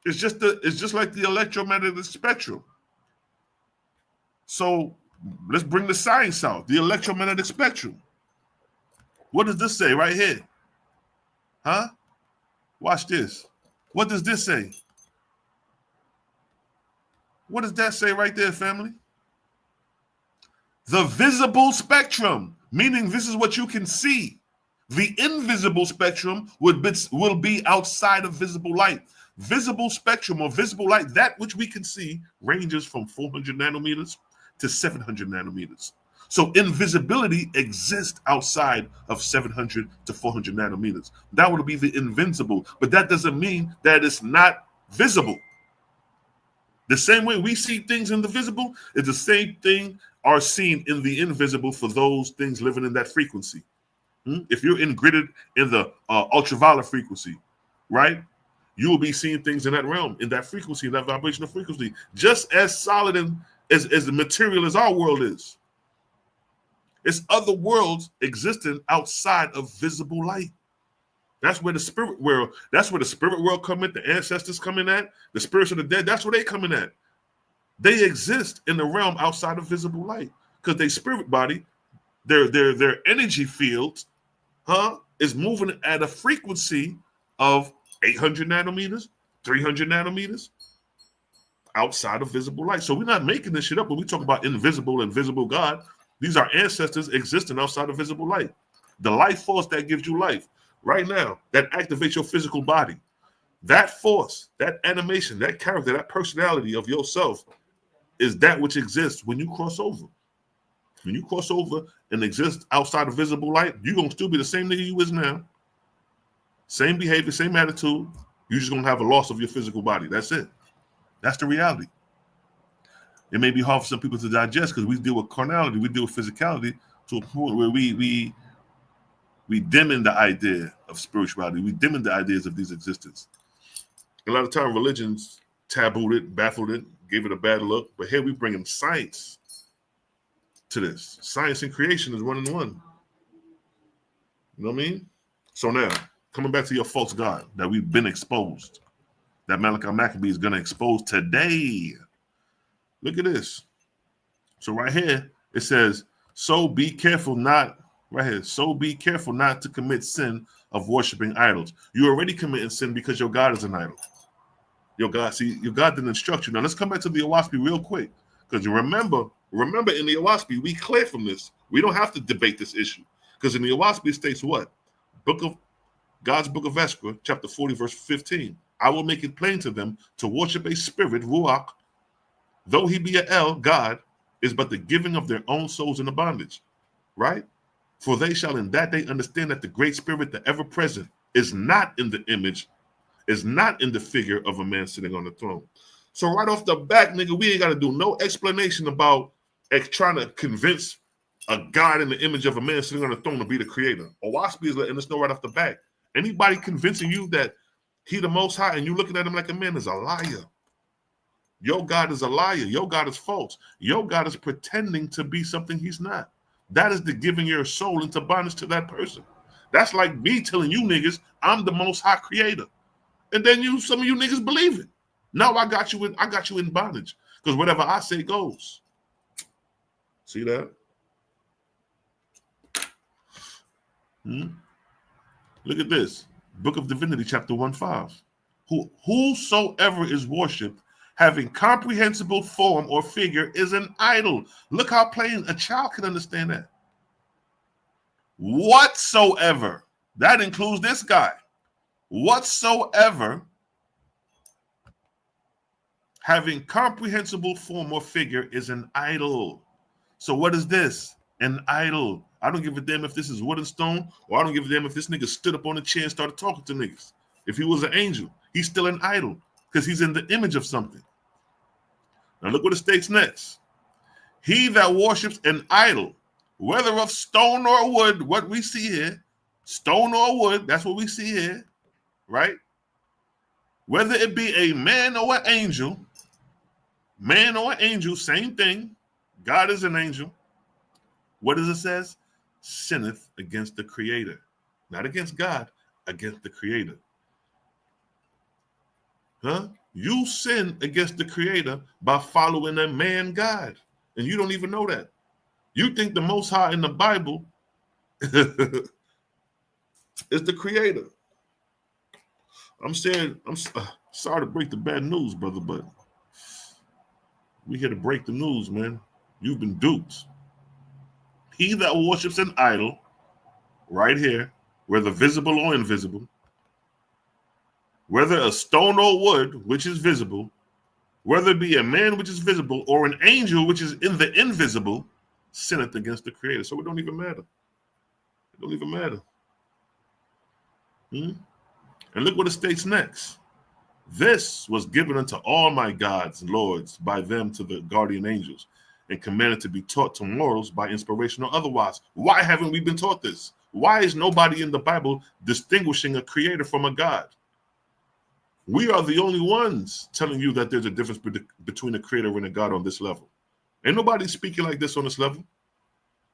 It's just like the electromagnetic spectrum. So let's bring the science out. The electromagnetic spectrum. What does this say right here? Huh? Watch this. What does this say? What does that say right there, family? The visible spectrum, meaning this is what you can see. The invisible spectrum will be outside of visible light. Visible spectrum or visible light, that which we can see, ranges from 400 nanometers to 700 nanometers. So invisibility exists outside of 700 to 400 nanometers. That would be the invincible, but that doesn't mean that it's not visible. The same way we see things in the visible is the same thing are seen in the invisible for those things living in that frequency. If you're ingrided in the ultraviolet frequency, right, you will be seeing things in that realm, in that frequency, in that vibrational frequency, just as solid and as the material as our world is. It's other worlds existing outside of visible light. That's where the spirit world, come in, the ancestors come in at, the spirits of the dead, that's where they come in at. They exist in the realm outside of visible light because their spirit body, their energy field, is moving at a frequency of 800 nanometers, 300 nanometers outside of visible light. So we're not making this shit up when we talk about invisible and visible God. These are ancestors existing outside of visible light. The life force that gives you life right now, that activates your physical body. That force, that animation, that character, that personality of yourself is that which exists when you cross over. When you cross over and exist outside of visible light, you're going to still be the same nigga you is now. Same behavior, same attitude. You're just going to have a loss of your physical body. That's it. That's the reality. It may be hard for some people to digest because we deal with carnality, we deal with physicality to a point where we dim in the idea of spirituality. We dim in the ideas of these existence. A lot of time religions tabooed it, baffled it, gave it a bad look. But here we bring in science to this. Science and creation is one in one. You know what I mean? So now, coming back to your false God that we've been exposed, that Macabee is going to expose today. Look at this. So right here, it says, so be careful not, right here, so be careful not to commit sin of worshiping idols. You're already committing sin because your God is an idol. Your God didn't instruct you. Now let's come back to the Owaspi real quick. Because you remember in the Owaspi, we clear from this. We don't have to debate this issue. Because in the Owaspi it states what? God's book of Esdras, chapter 40, verse 15. I will make it plain to them to worship a spirit, Ruach, though he be a El, God, is but the giving of their own souls in the bondage. Right? For they shall in that day understand that the great spirit, the ever-present, is not in the image, is not in the figure of a man sitting on the throne. So right off the back, nigga, we ain't got to do no explanation about trying to convince a God in the image of a man sitting on the throne to be the creator. Owaspi is letting us know right off the back. Anybody convincing you that he the most high and you looking at him like a man is a liar. Your God is a liar. Your God is false. Your God is pretending to be something he's not. That is the giving your soul into bondage to that person. That's like me telling you niggas, I'm the most high creator. And then some of you niggas believe it. Now I got you in bondage. Because whatever I say goes. See that? Look at this. Book of Divinity, chapter 1:5. Whosoever is worshipped, having comprehensible form or figure, is an idol. Look how plain a child can understand that. Whatsoever. That includes this guy. Whatsoever, having comprehensible form or figure, is an idol. So what is this? An idol. I don't give a damn if this is wood and stone, or I don't give a damn if this nigga stood up on a chair and started talking to niggas. If he was an angel, he's still an idol because he's in the image of something. Now look what it states next. He that worships an idol whether of stone or wood, what we see here, stone or wood, that's what we see here, right? Whether it be a man or an angel, same thing. God is an angel. What does it says? Sinneth against the Creator. Not against God, against the Creator. Huh? You sin against the Creator by following a man God. And you don't even know that. You think the Most High in the Bible is the Creator. I'm saying, I'm sorry to break the bad news, brother, but we here to break the news, man. You've been duped. He that worships an idol, right here, whether visible or invisible, whether a stone or wood, which is visible, whether it be a man which is visible or an angel which is in the invisible, sinneth against the Creator. So it don't even matter. It don't even matter. And look what it states next. This was given unto all my gods and lords by them to the guardian angels, and commanded to be taught to mortals by inspiration or otherwise. Why haven't we been taught this? Why is nobody in the Bible distinguishing a creator from a God? We are the only ones telling you that there's a difference between a creator and a God on this level. Ain't nobody speaking like this on this level.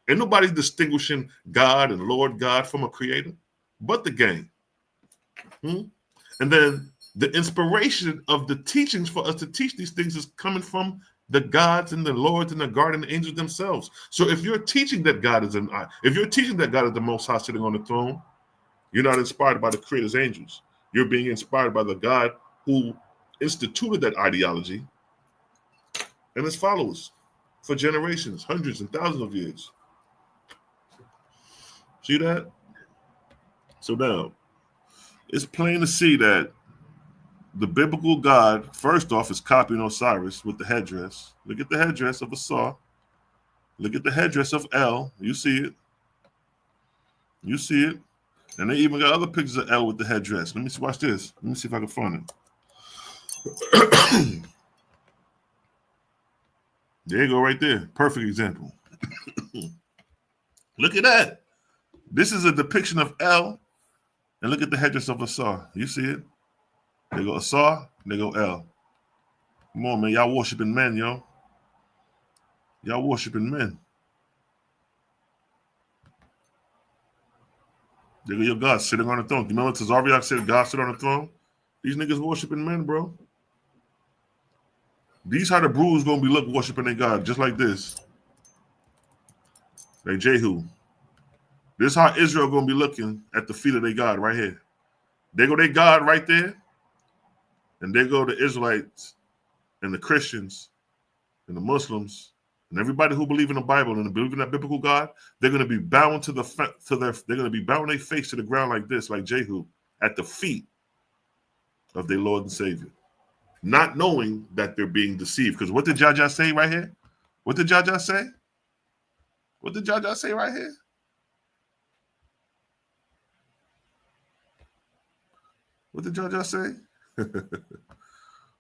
Ain't nobody distinguishing God and Lord God from a creator, but the gang. And then the inspiration of the teachings for us to teach these things is coming from the gods and the lords and the guardian angels themselves. So if you're teaching that God is the Most High sitting on the throne, you're not inspired by the Creator's angels. You're being inspired by the God who instituted that ideology and his followers for generations, hundreds and thousands of years. See that? So now, it's plain to see that the biblical God, first off, is copying Osiris with the headdress. Look at the headdress of Asar. Look at the headdress of El. You see it. You see it. And they even got other pictures of El with the headdress. Let me see. Watch this. Let me see if I can find it. There you go right there. Perfect example. Look at that. This is a depiction of El. And look at the headdress of Asar. You see it? They go Asar, they go El. Come on, man. Y'all worshiping men, yo. Y'all worshiping men. There go your God sitting on the throne. You remember Tazariak said God sit on the throne? These niggas worshiping men, bro. These how the brews gonna be worshiping their God, just like this. Like Jehu. This how Israel gonna be looking at the feet of their God right here. They go their God right there. And they go the Israelites and the Christians and the Muslims and everybody who believe in the Bible and believe in that biblical God. They're going to be bowing they're going to be bowing their face to the ground like this, like Jehu, at the feet of their Lord and Savior, not knowing that they're being deceived. Because what did Jaja say right here? What did Jaja say? What did Jaja say right here? What did Jaja say?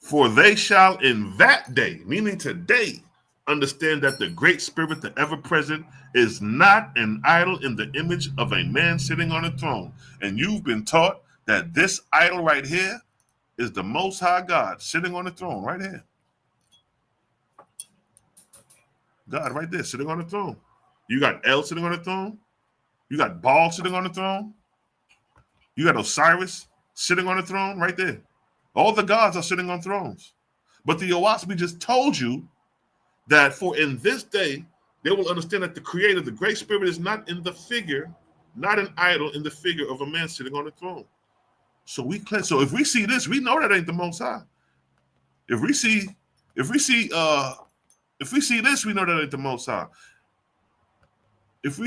For they shall in that day, meaning today, understand that the great spirit, the ever-present, is not an idol in the image of a man sitting on a throne. And you've been taught that this idol right here is the Most High God sitting on the throne right here. God right there sitting on the throne. You got El sitting on the throne. You got Baal sitting on the throne. You got Osiris sitting on the throne right there. All the gods are sitting on thrones. But the Owaspi just told you that for in this day, they will understand that the Creator, the Great Spirit, is not in the figure, not an idol in the figure of a man sitting on the throne. So if we see this, we know that ain't the Most High. If we see this, we know that ain't the Most High. If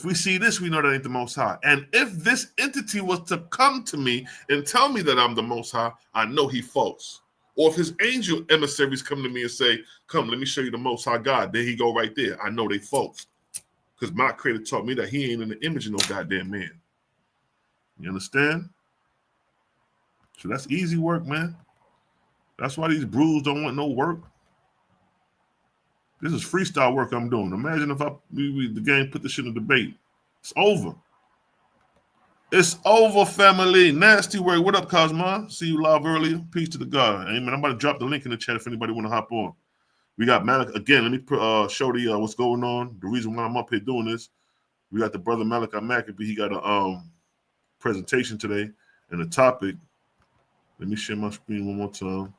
we see this, we know that ain't the Most High. And if this entity was to come to me and tell me that I'm the Most High, I know he false. Or if his angel emissaries come to me and say, come, let me show you the Most High God. There he go right there. I know they false. Because my Creator taught me that he ain't in the image of no goddamn man. You understand? So that's easy work, man. That's why these brews don't want no work. This is freestyle work I'm doing. Imagine if the game put this shit in debate. It's over. It's over, family. Nasty work. What up, Cosma? See you live earlier. Peace to the God. Amen. I'm about to drop the link in the chat if anybody want to hop on. We got Malaki. Again, let me show the what's going on. The reason why I'm up here doing this. We got the brother Malaki Macabee. He got a presentation today. And the topic, let me share my screen one more time.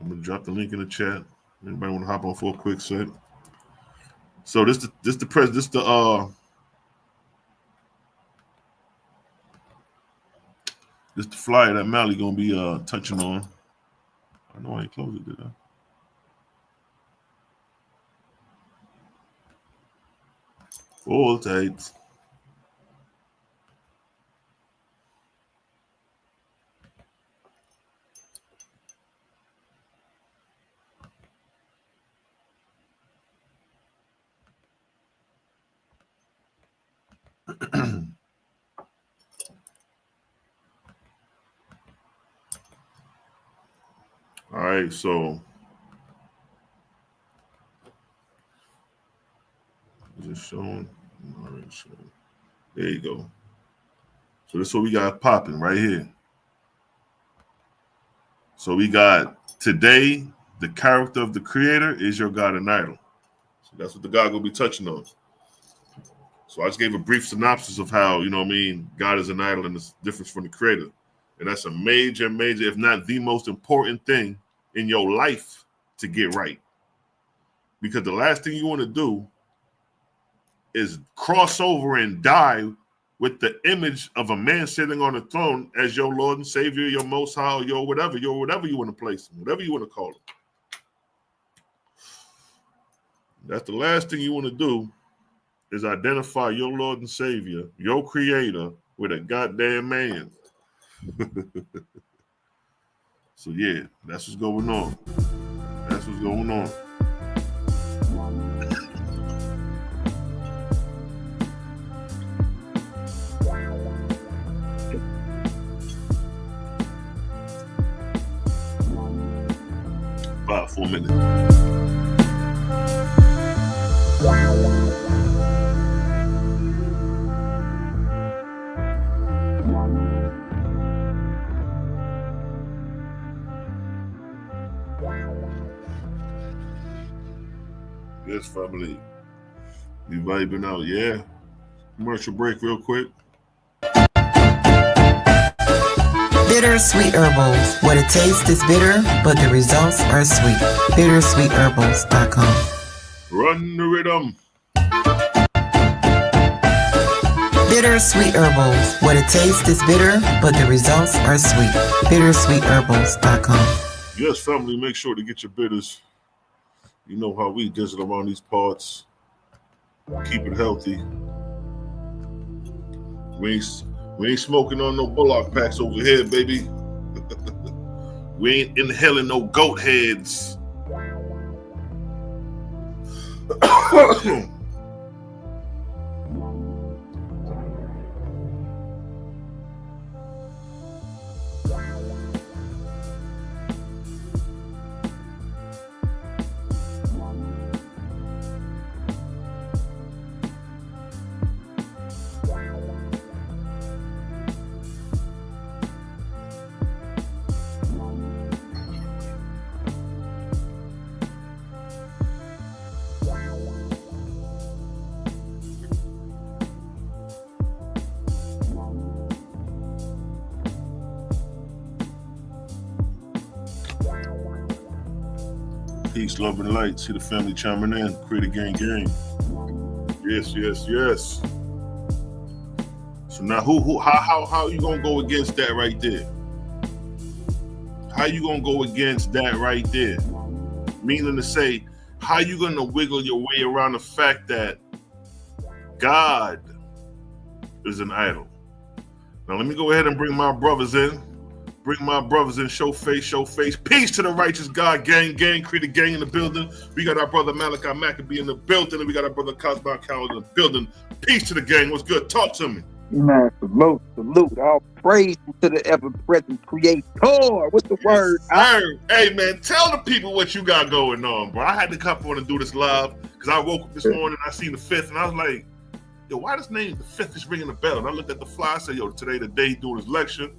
I'm gonna drop the link in the chat. Anybody want to hop on for a quick sec? So this the flyer that Mally gonna be touching on. I know I ain't closed it, did I? Full tight. All right, so is it showing? All right, so there you go. So this is what we got popping right here. So we got today, the character of the creator is your God and idol. So that's what the God gonna be touching on. So I just gave a brief synopsis of how, you know what I mean, God is an idol and the difference from the creator. And that's a major, if not the most important thing in your life to get right. Because the last thing you want to do is cross over and die with the image of a man sitting on a throne as your Lord and Savior, your Most High, your whatever you want to place him, whatever you want to call him. That's the last thing you want to do is identify your Lord and Savior, your Creator, with a goddamn man. So yeah, that's what's going on. That's what's going on. About 4 minutes. Yes, family. We vibing out, yeah. Commercial break real quick. Bittersweet Herbals. What it tastes is bitter, but the results are sweet. Bittersweetherbals.com. Run the rhythm. Bittersweet Herbals. What it tastes is bitter, but the results are sweet. Bittersweetherbals.com. Yes, family, make sure to get your bitters. You know how we visit around these parts. Keep it healthy. We ain't smoking on no bullock packs over here, baby. We ain't inhaling no goat heads. Peace, love, and light. See the family chiming in. Create a gang. Yes. So now, how you gonna go against that right there? How you gonna go against that right there? Meaning to say, how you gonna wiggle your way around the fact that God is an idol? Now let me go ahead and bring my brothers in. Show face. Peace to the righteous God gang. Create a gang in the building. We got our brother Malaki Macabee in the building, and we got our brother Cosmo Cowan in the building. Peace to the gang. What's good? Talk to me. Man, salute. All praise to the ever-present creator. What's the word? Sir. Hey, man, tell the people what you got going on, bro. I had to come on and do this live because I woke up this morning and I seen the 5th, and I was like, yo, why this name, the 5th, is ringing the bell? And I looked at the fly, I said, yo, today the day doing his lecture.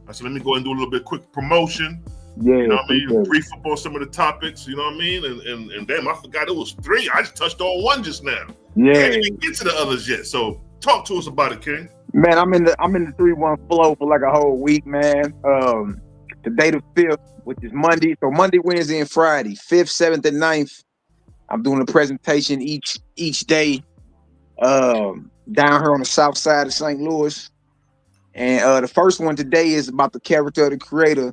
I said, let me go and do a little bit quick promotion. Yeah, you know what I mean? Brief up on some of the topics, you know what I mean? And damn, I forgot it was 3. I just touched on 1 just now. Yeah. Can't even get to the others yet. So talk to us about it, King. Man, I'm in the 3-1 flow for like a whole week, man. Today the 5th, which is Monday. So Monday, Wednesday, and Friday, 5th, 7th, and 9th. I'm doing a presentation each day down here on the south side of St. Louis. And the first one today is about the character of the creator.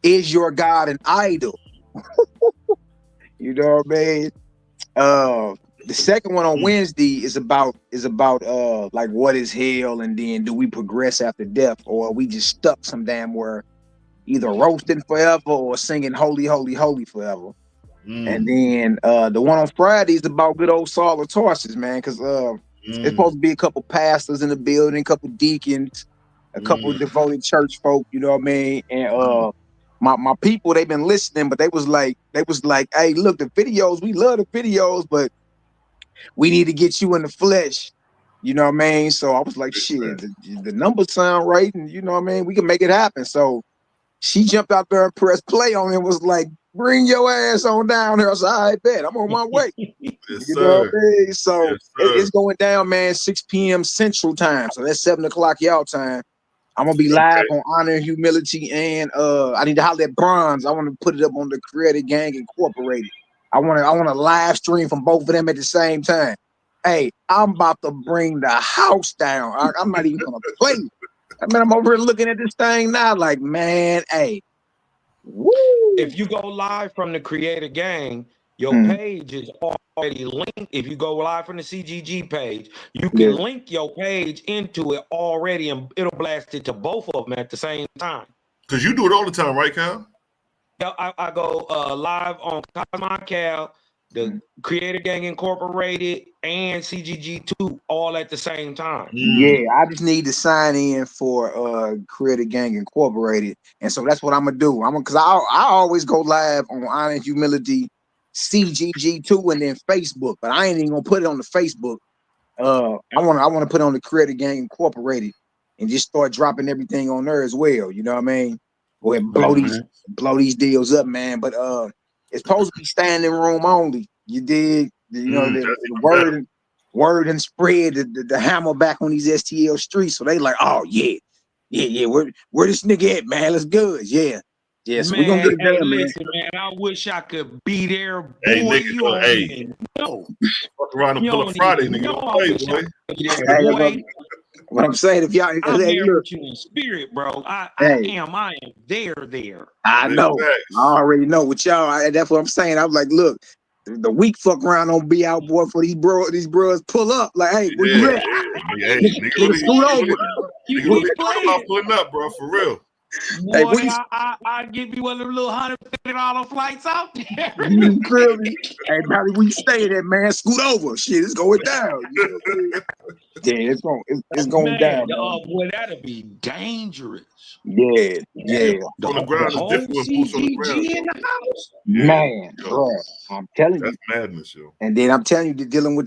Is your God an idol? You know what I mean? The second one on Wednesday is about like what is hell, and then do we progress after death, or are we just stuck some damn where either roasting forever or singing holy, holy, holy forever. And then the one on Friday is about good old Saul of Tarsus, man, because it's supposed to be a couple pastors in the building, a couple deacons, a couple devoted church folk, you know what I mean? And my people, they've been listening, but they was like, hey, look, the videos, we love the videos, but we need to get you in the flesh. You know what I mean? So I was like, shit, the numbers sound right, and you know what I mean? We can make it happen. So she jumped out there and pressed play on it and was like, bring your ass on down here. I said, all right, bet, I'm on my way. Yes, you know what I mean? So yes, it's going down, man, 6 p.m. Central Time. So that's 7 o'clock y'all time. I'm gonna be live on Honor and Humility, and I need to holler at Bronze. I want to put it up on the Creative Gang Incorporated. I want to live stream from both of them at the same time. Hey, I'm about to bring the house down. I'm not even gonna play. I mean, I'm over here looking at this thing now, like, man, hey. Woo. If you go live from the Creator Gang, your page is already linked. If you go live from the CGG page, you can link your page into it already, and it'll blast it to both of them at the same time. Because you do it all the time, right, Cal? Yeah, I go live on Cosmon Cal, the Creator Gang Incorporated, and CGG2 all at the same time. Yeah, I just need to sign in for Creator Gang Incorporated, and so that's what I'm gonna do. Because I always go live on Honor and Humility, CGG2, and then Facebook, but I ain't even gonna put it on the Facebook. I want to put it on the Creator Gang Incorporated and just start dropping everything on there as well. You know what I mean? Go ahead and blow these deals up, man. But it's supposed to be standing room only. You dig? You know, the word and spread the hammer back on these STL streets. So they like, oh yeah. Where this nigga at, man? Let's good. Yeah. So we're gonna get it done, listen, man. I wish I could be there. Boy, Hey, nigga, you don't fuck around and pull a Friday, nigga. Don't play, boy. What I'm saying, if y'all, I'm there with you in spirit, bro. I am there. I know. I already know with y'all. That's what I'm saying. I was like, look, the week fuck around don't be out, boy, for these bros pull up. Like, hey, where you at? Nigga, scoot over. You pulling up, bro, for real. Boy, I give you one of the little $150 flights out there. You feel me? Hey, Barry, where you staying at, man? Scoot over. Shit, it's going down. Yeah, it's going down. Boy, that'll be dangerous. Yeah. On the ground is different when boots on the ground. In the house. Man, bro, I'm telling you. That's madness, yo. And then I'm telling you, dealing with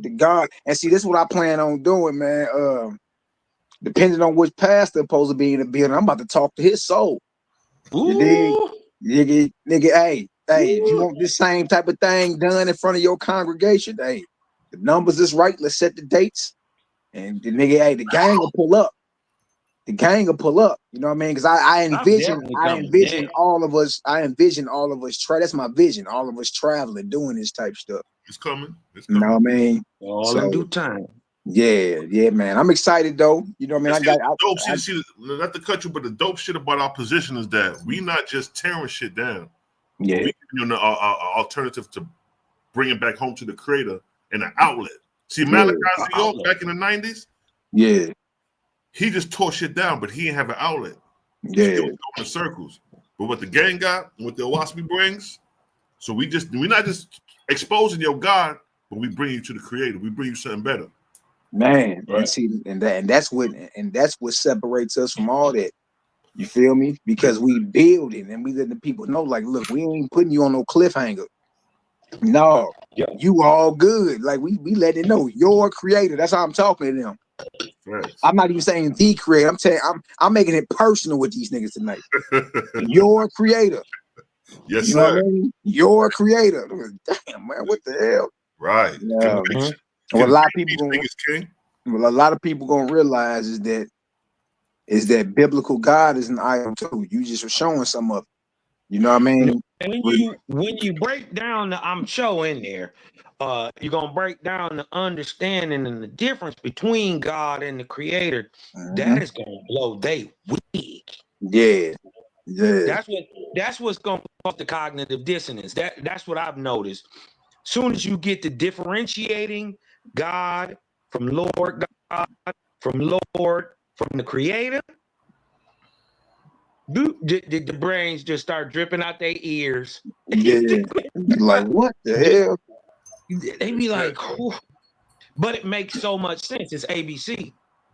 the God. And see, this is what I plan on doing, man. Depending on which pastor supposed to be in the building, I'm about to talk to his soul. You dig? Nigga, hey, if you want this same type of thing done in front of your congregation, hey, the numbers is right. Let's set the dates. And the nigga, hey, the gang will pull up. You know what I mean? Because I envision all of us. That's my vision. All of us traveling, doing this type stuff. It's coming. You know what I mean? All in due time. Yeah, man. I'm excited though. You know what I mean? See, not to cut you, but the dope shit about our position is that we not just tearing shit down. Yeah. We giving you an alternative to bring it back home to the creator and an outlet. See, Malaki back in the 90s. Yeah. He just tore shit down, but he didn't have an outlet. Yeah. He was going in circles. But what the gang got, what the Osiris brings, so we're not just exposing your God, but we bring you to the creator. We bring you something better. Man, and Right. see, and that's what separates us from all that. You feel me? Because we build it and we let the people know, like, look, we ain't putting you on no cliffhanger. No, Yeah. you all good. Like we let it know you're a creator. That's how I'm talking to them. Right. I'm not even saying the creator. I'm saying I'm making it personal with these niggas tonight. You're a creator. Yes, You know what I sir. mean? You're a creator. Damn, man, what the hell? Right. Yeah. Conviction. What a lot of These people gonna niggas, King. what a lot of people gonna realize is that biblical God is an idol too. You just were showing some of it. You know what I mean? And when you break down the I'm showing there, you're gonna break down the understanding and the difference between God and the creator. That is gonna blow they wig. Yeah. Yeah. That's what's gonna cause the cognitive dissonance. That's what I've noticed. Soon as you get to differentiating God from Lord God, from the creator, the brains just start dripping out their ears. Yeah. Like what the hell? They be like, whew. But it makes so much sense. It's ABC.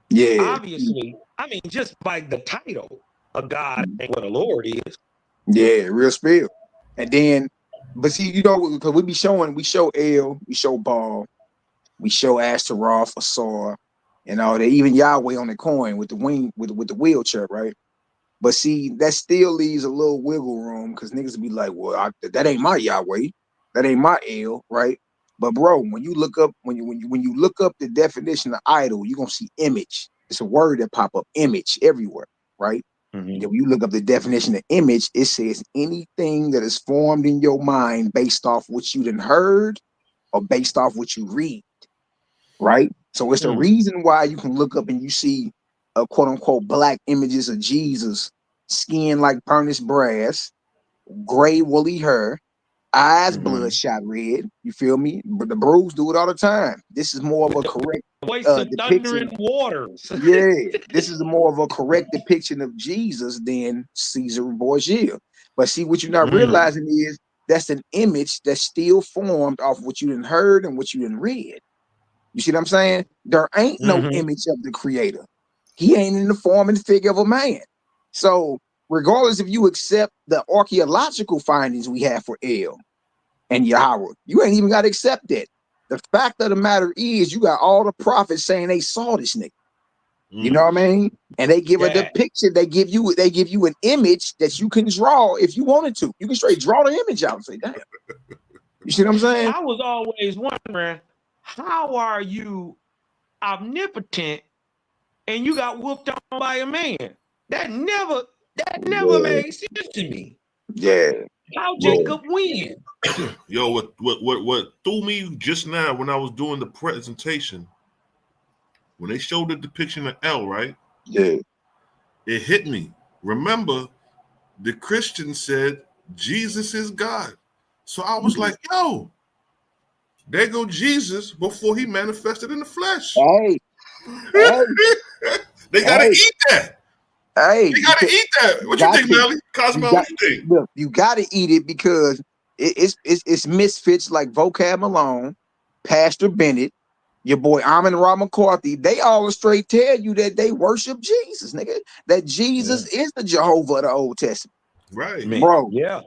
Yeah. Obviously, I mean, just by the title, a God ain't what a Lord is. Yeah, real spill. And then, but see, you know, because we show El, we show Ball, we show Astaroth, Asar, and all that. Even Yahweh on the coin with the wing, with the wheelchair, right? But see, that still leaves a little wiggle room because niggas will be like, well, that ain't my Yahweh, that ain't my El, right? But bro, when you look up the definition of idol, you're gonna see image. It's a word that pop up, image everywhere, right? Mm-hmm. And then when you look up the definition of image, it says anything that is formed in your mind based off what you done heard or based off what you read, right? So it's the reason why you can look up and you see quote unquote black images of Jesus, skin like burnished brass, gray woolly hair, eyes bloodshot red. You feel me? But the Brews do it all the time. This is more of a correct Voice of depiction. thundering waters. Yeah, this is more of a correct depiction of Jesus than Caesar Borgia. But see, what you're not realizing is that's an image that's still formed off what you done heard and what you done read. You see what I'm saying? There ain't no image of the creator. He ain't in the form and figure of a man. So regardless if you accept the archaeological findings we have for El and Yahweh, you ain't even got to accept that. The fact of the matter is you got all the prophets saying they saw this nigga. You know what I mean? And they give a depiction. They give you an image that you can draw if you wanted to. You can straight draw the image out and say, damn. You see what I'm saying? I was always wondering, how are you omnipotent and you got whooped on by a man? That never made sense to me. Yeah. How Jacob win? Yo, what threw me just now when I was doing the presentation, when they showed the depiction of El, right? Yeah. It hit me. Remember, the Christians said Jesus is God. So I was like, yo, there go Jesus before he manifested in the flesh. Hey. They gotta eat that. Hey, you gotta eat that. What you think, Melly? Cosmo, what you think? Look, you gotta eat it because it's misfits like Vocab Malone, Pastor Bennett, your boy Amon Ra McCarthy. They all straight tell you that they worship Jesus, nigga. That Jesus is the Jehovah of the Old Testament. Right. Bro. Yeah.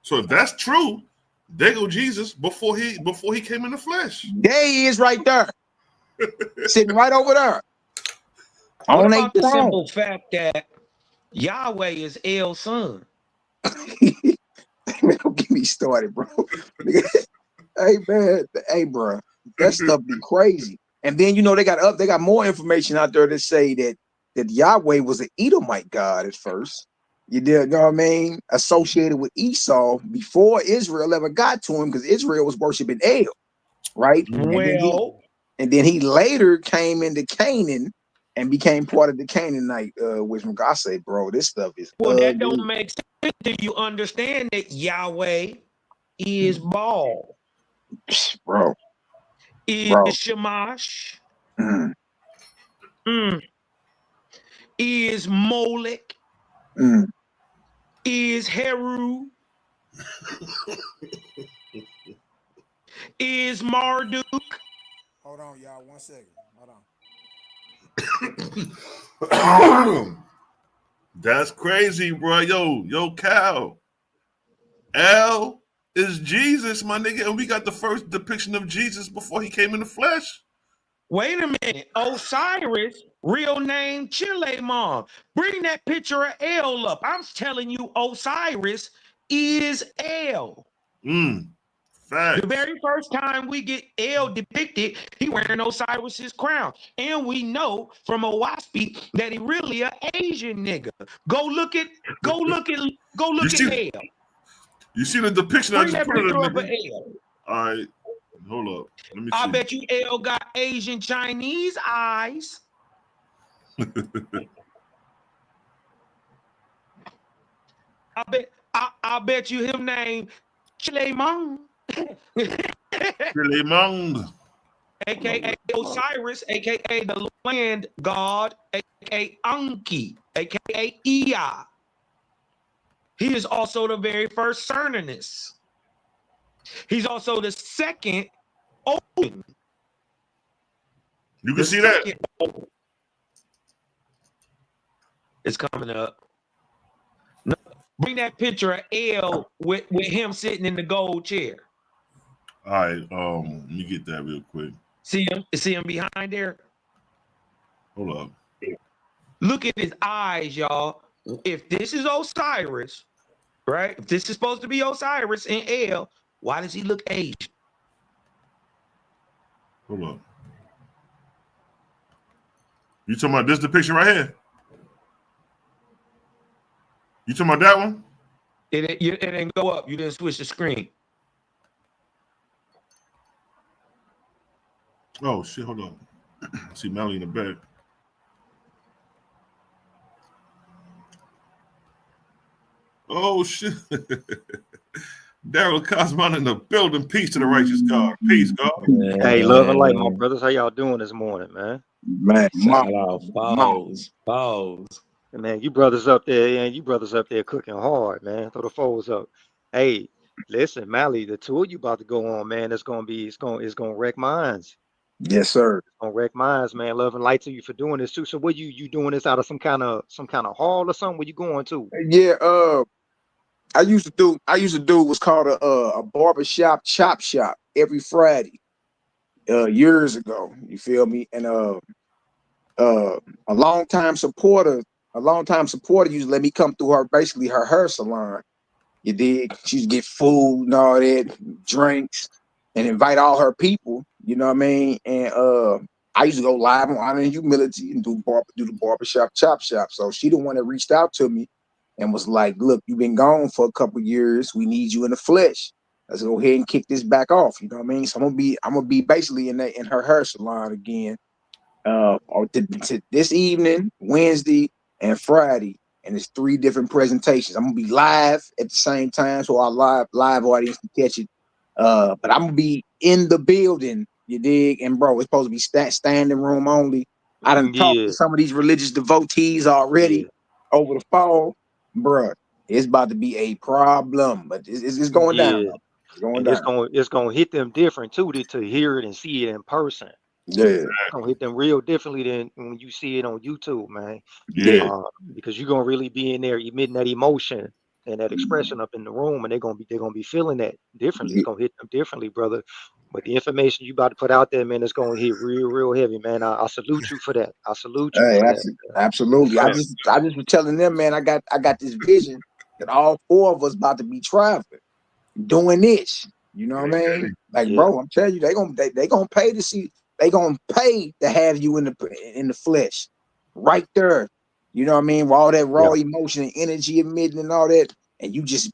So if that's true, there go Jesus before he came in the flesh. There he is right there. Sitting right over there. What about the simple fact that Yahweh is El's son? Don't get me started, bro. Hey man, hey bro, that stuff be crazy. And then you know they got more information out there that say that Yahweh was an Edomite god at first. You know what I mean? Associated with Esau before Israel ever got to him, because Israel was worshiping El, right? Well, and then he later came into Canaan and became part of the Canaanite wisdom. I say, bro, this stuff is that don't make sense. Do you understand that Yahweh is Baal? Bro. Is Shamash? Is Molech? Is Heru? Is Marduk? Hold on, y'all. 1 second. Hold on. That's crazy, bro. Yo, Cal. L is Jesus, my nigga, and we got the first depiction of Jesus before he came in the flesh. Wait a minute. Osiris, real name Chilemon. Bring that picture of L up. I'm telling you, Osiris is L. Facts. The very first time we get L depicted, he wearing Osiris's crown. And we know from Owaspy that he really an Asian nigga. Go look at L. You see the depiction I Bring just that put of picture the up of nigga? L. All right. Hold up. Let me see. I bet you L got Asian Chinese eyes. I bet you him named Chilemon. Chilemon. AKA Osiris, AKA the land god, AKA Anki, AKA Ea. He is also the very first Cernunnos. He's also the second Odin. You can see that. It's coming up. No, bring that picture of L with him sitting in the gold chair. All right, let me get that real quick. See him behind there? Hold up. Look at his eyes, y'all. If this is Osiris, right? If this is supposed to be Osiris and L, why does he look Asian? Hold up. You talking about this depiction right here? You talking about that one? It didn't go up. You didn't switch the screen. Oh shit! Hold on. See Melly in the back. Oh shit! Daryl Cosmon in the building. Peace to the righteous God. Peace, God. Hey, love and light, my brothers. How y'all doing this morning, man? Man, Balls. Man, you brothers up there, and you brothers up there cooking hard, man. Throw the foes up. Hey, listen, Mally, the tour you about to go on, man, it's gonna wreck minds. Yes, sir. It's gonna wreck minds, man. Love and light to you for doing this too. So, what you doing this out of some kind of hall or something? Where you going to? Yeah, I used to do what's called a barbershop chop shop every Friday, years ago. You feel me? And a longtime supporter used to let me come through her hair salon. You dig? She used to get food and all that, drinks, and invite all her people. You know what I mean? And I used to go live on Honor and Humility and do the barbershop chop shop. So she the one that reached out to me and was like, "Look, you've been gone for a couple years. We need you in the flesh. Let's go ahead and kick this back off." You know what I mean? So I'm gonna be basically in her hair salon again. This evening, Wednesday, and Friday, and it's 3 different presentations. I'm gonna be live at the same time, so our live audience can catch it. But I'm gonna be in the building. You dig? And bro, it's supposed to be standing room only. I done talked to some of these religious devotees already over the phone, bro. It's about to be a problem, but it's going down. It's going down. It's gonna hit them different too to hear it and see it in person. Yeah, it's gonna hit them real differently than when you see it on YouTube, man. Yeah, because you're gonna really be in there emitting that emotion and that expression up in the room, and they're gonna be feeling that differently. It's gonna hit them differently, brother. But the information you about to put out there, man, it's gonna hit real heavy, man. I salute you for that. I salute you. Hey, for that. absolutely. I just was telling them, man, I got this vision that all 4 of us about to be traveling, doing this. You know what I mean? Like, bro, I'm telling you, they gonna pay to see. They gonna pay to have you in the flesh, right there. You know what I mean? With all that raw emotion and energy emitting and all that, and you just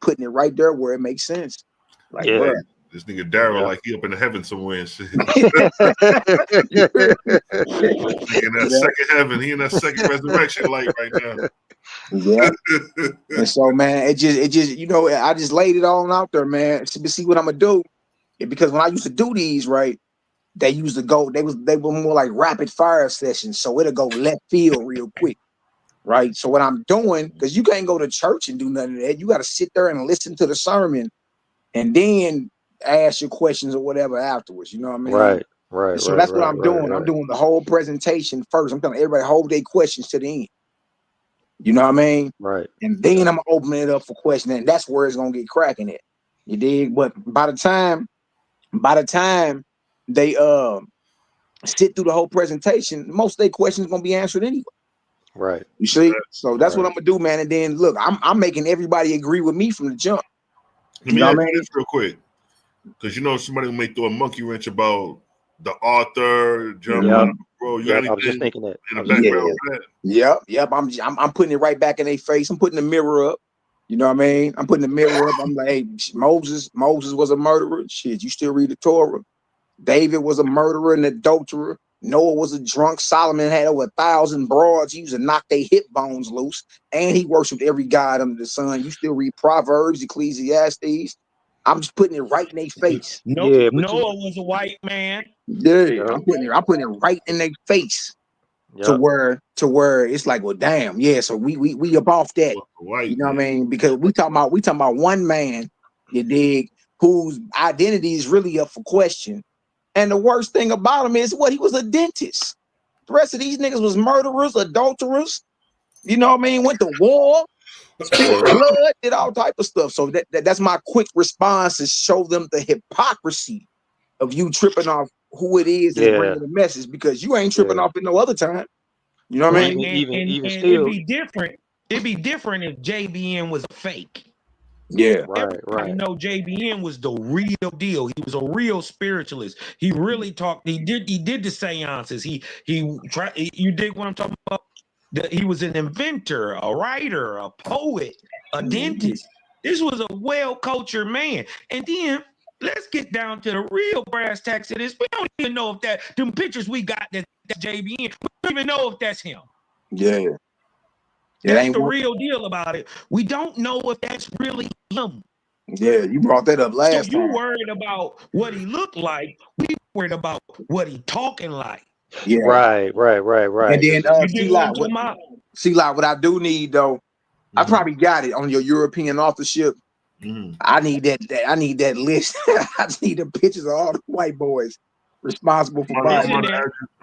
putting it right there where it makes sense. Like, bro, this nigga Daryl, like he up in the heaven somewhere and shit. He in that second heaven. He in that second resurrection light right now. Yeah. And so, man, it just you know, I just laid it all out there, man. To see what I'm gonna do. Because when I used to do these, right, they used to go. They were more like rapid fire sessions, so it'll go left field real quick, right? So what I'm doing, because you can't go to church and do nothing of that. You got to sit there and listen to the sermon, and then ask your questions or whatever afterwards. You know what I mean? Right, So right, that's what right, I'm right, doing. I'm right. doing the whole presentation first. I'm telling everybody hold their questions to the end. You know what I mean? Right. And then I'm gonna open it up for questions, and that's where it's gonna get cracking at. You dig? But by the time they sit through the whole presentation, most of their questions gonna be answered anyway. Right. You see? So that's what Right. I'm gonna do, man. And then look, I'm making everybody agree with me from the jump. Let You me know ask what I you mean? this real quick, because you know somebody may throw a monkey wrench about the author jumping Yep. out of the bro. You got Yep. I was just anything thinking that. in I the was just thinking background Yeah. for that? Yep. I'm putting it right back in their face. I'm putting the mirror up. You know what I mean? I'm putting the mirror up. I'm like, hey, Moses was a murderer. Shit, you still read the Torah. David was a murderer and adulterer. Noah was a drunk. Solomon had over 1,000 broads. He used to knock their hip bones loose. And he worshiped every god under the sun. You still read Proverbs, Ecclesiastes. I'm just putting it right in their face. Yeah, but you. Noah was a white man. Yeah, Yep. I'm putting it right in their face to Yep. where it's like, well, damn, yeah. So we up off that. Well, the white You know what I man. mean? Because we talking about one man, you dig, whose identity is really up for question. And the worst thing about him is what he was a dentist. The rest of these niggas was murderers, adulterers. You know what I mean? Went to war, spilled Yeah. blood, did all type of stuff. So that's my quick response to show them the hypocrisy of you tripping off who it is that's Yeah. bringing the message, because you ain't tripping Yeah. off at no other time. You know what I Right, mean? Even and still. it'd be different. It'd be different if JBN was a fake. Yeah. Right. Everybody Right. know JBN was the real deal. He was a real spiritualist. He really talked. He did the seances. He tried. You dig what I'm talking about? He was an inventor, a writer, a poet, a dentist. This was a well-cultured man. And then let's get down to the real brass tacks of this. We don't even know if them pictures we got that JBN. We don't even know if that's him. Yeah. It That's ain't the one. real deal about it. We don't know if that's really him. Yeah, you brought that up So last you time. worried about what he looked like. We worried about what he talking like. Yeah. Right. Right. Right. Right. And then You dig what I'm talking about? what I do need though, I probably got it on your European authorship. Mhm. I need that list. I just need the pictures of all the white boys responsible for I'm buying.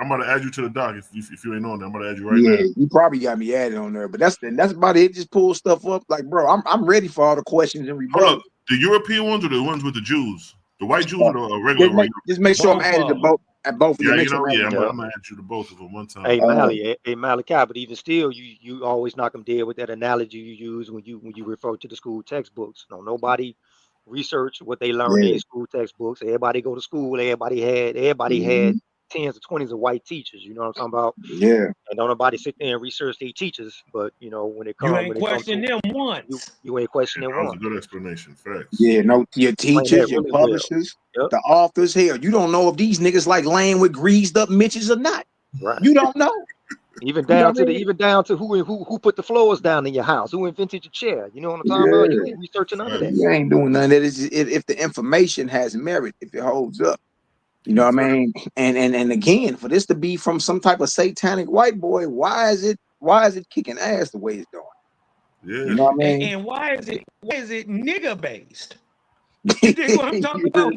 gonna add you to the doc if you ain't on there. I'm gonna add you right Yeah, now. you probably got me added on there, but that's about it. Just pull stuff up. Like, bro, I'm ready for all the questions and Hold rebuttals. up, the European ones or the ones with the Jews? The white Jews or the regular white? Just make sure I'm added to both of you. Yeah, Make you sure know, I'm yeah, added. I'm gonna add you to both of them one time. Hey Malaki, but even still, you always knock them dead with that analogy you use when you refer to the school textbooks. No, nobody research what they learned in school textbooks. Everybody go to school. Everybody had tens or 20s of white teachers. You know what I'm talking about? Yeah. And don't nobody sit there and research their teachers. But you know when it You comes ain't questioning them once. you ain't questioning That was one. a good explanation. Facts. Yeah, no, your Explain teachers, that your really well. publishers, Yep. the authors. Hell, you don't know if these niggas like laying with greased up Mitches or not. Right. You don't know. Even You know down what to I the mean? even down to who put the floors down in your house, who invented your chair. You know what I'm talking about? You ain't researching none of that. You ain't doing none of that. It's just, if the information has merit, if it holds up. You know what I mean? And again, for this to be from some type of satanic white boy, why is it kicking ass the way it's doing? Yeah. You know what I mean? And why is it nigga based? You dig what I'm talking about?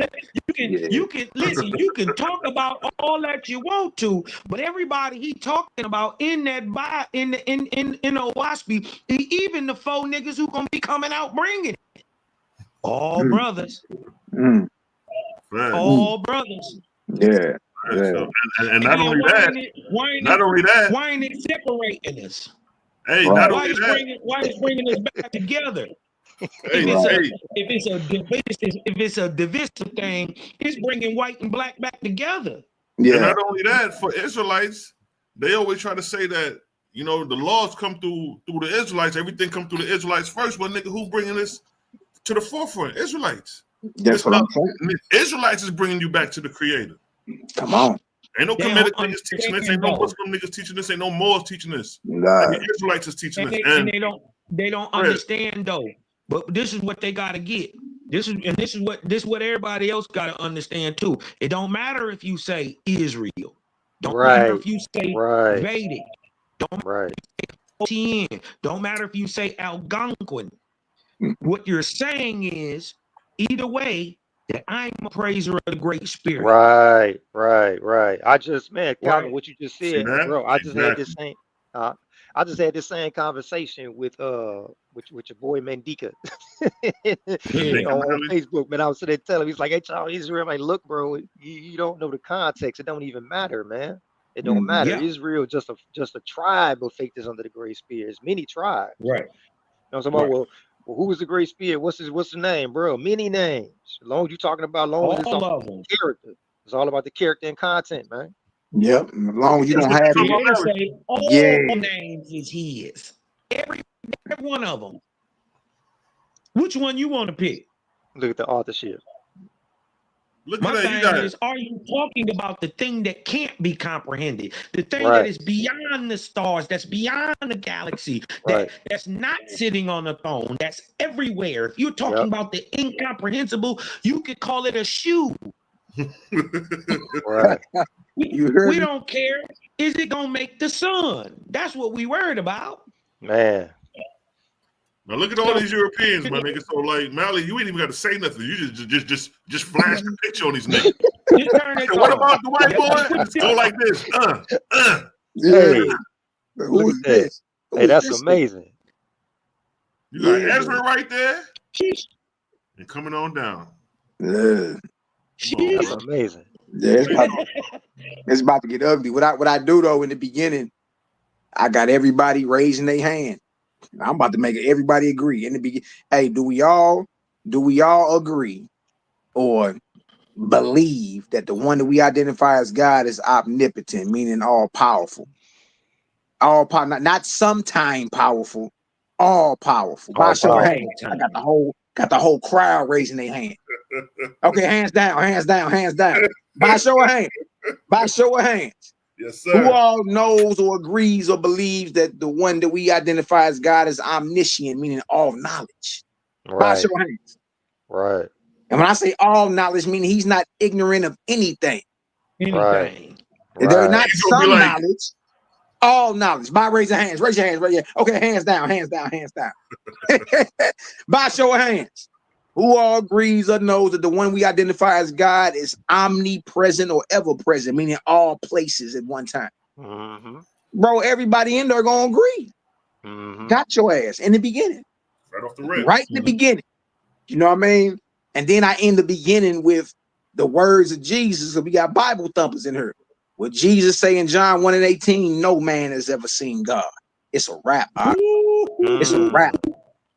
You can listen, you can talk about all that you want to, but everybody he talking about in that in Owaspy, even the 4 niggas who gonna be coming out bringing it. All brothers. Facts. All brothers. Yeah. Facts. So, and not then only that, why ain't it separating us? hey, Right. not Why only is that, bringing us back together? hey, If it's a divisive thing, it's bringing white and black back together. and Yeah. not only that, for Israelites, they always try to say that, you know, the laws come through the Israelites. Everything come through the Israelites first. But nigga, who bringing this to the forefront? Israelites. That's what I'm saying. Israelites is bringing you back to the Creator. Come on. Ain't no They Kemetic don't niggas teaching this. understand, Ain't no though. Muslim niggas teaching this. Ain't no Moors teaching this. Nah. And the Israelites is teaching And this. they don't understand though. But this is what they gotta get. This is what everybody else gotta understand too. It don't matter if you say Israel. Don't matter if you say Vedic. Don't matter if you say OTN. Don't matter if you say Algonquin. What you're saying is, either way, that I'm a praiser of the Great Spirit. Right. I just, man, Calvin, Right. what you just See said, that? bro. I just had Exactly. this same, I just had this same conversation with your boy Mandika Yeah. on Facebook. Man, I was sitting there telling him, he's like, "Hey, child, Israel, like, look, bro, you don't know the context. It don't even matter, man. It don't matter. Yeah. Israel just a tribe of faith that's under the Great Spirit. It's many tribes. Right. You know what I'm saying? Well, who is the Great Spirit? What's the name, bro? Many names. As long as you're talking about, as long as it's All all of them. character. It's all about the character and content, man. Yep. As long as you That's don't what have you're it. talking Creator about. say all Yeah. names is his. Every one of them. Which one you want to pick? Look at the authorship. Look My at that. You thing got is, are you talking about the thing that can't be comprehended? The thing Right. that is beyond the stars, that's beyond the galaxy, Right. that's not sitting on the throne, that's everywhere. If you're talking about the incomprehensible, you could call it a shoe. Right. You heard We me? don't care. Is it gonna make the sun? That's what we worried about. Man. Now look at all these Europeans, my nigga. So like Mally, you ain't even got to say nothing. You just flash the picture on these niggas. Just turn it What on. about the white boy? Just go like this. Yeah. Hey, Who look is at that. this? Who Hey, is that's this? amazing. You got Yeah, Ezra right there. And coming on down. Yeah. Come on, That's bro. amazing. Yeah, it's about to get ugly. What I do though in the beginning, I got everybody raising their hand. I'm about to make everybody agree in the beginning. Hey, do we all agree or believe that the one that we identify as God is omnipotent, meaning all powerful? All power, not sometime powerful, all powerful. By All show of powerful. hands. I got the whole crowd raising their hand. Okay, hands down. By show of hands. By show of hands. Yes, Who sir. all knows or agrees or believes that the one that we identify as God is omniscient, meaning all knowledge? By Right. show of hands. Right. And when I say all knowledge, meaning he's not ignorant of anything. Anything. They're not He's gonna be some like- knowledge, all knowledge. By raise your hands. Raise your hands right here. Okay, hands down. By show of hands. Who all agrees or knows that the one we identify as God is omnipresent or ever present, meaning all places at one time? Mm-hmm. Bro, everybody in there gonna agree. Mm-hmm. Got your ass in the beginning. Right off the rip. Right in the beginning. You know what I mean? And then I end the beginning with the words of Jesus. So we got Bible thumpers in here. What Jesus say in John 1:18, no man has ever seen God. It's a wrap. It's a wrap.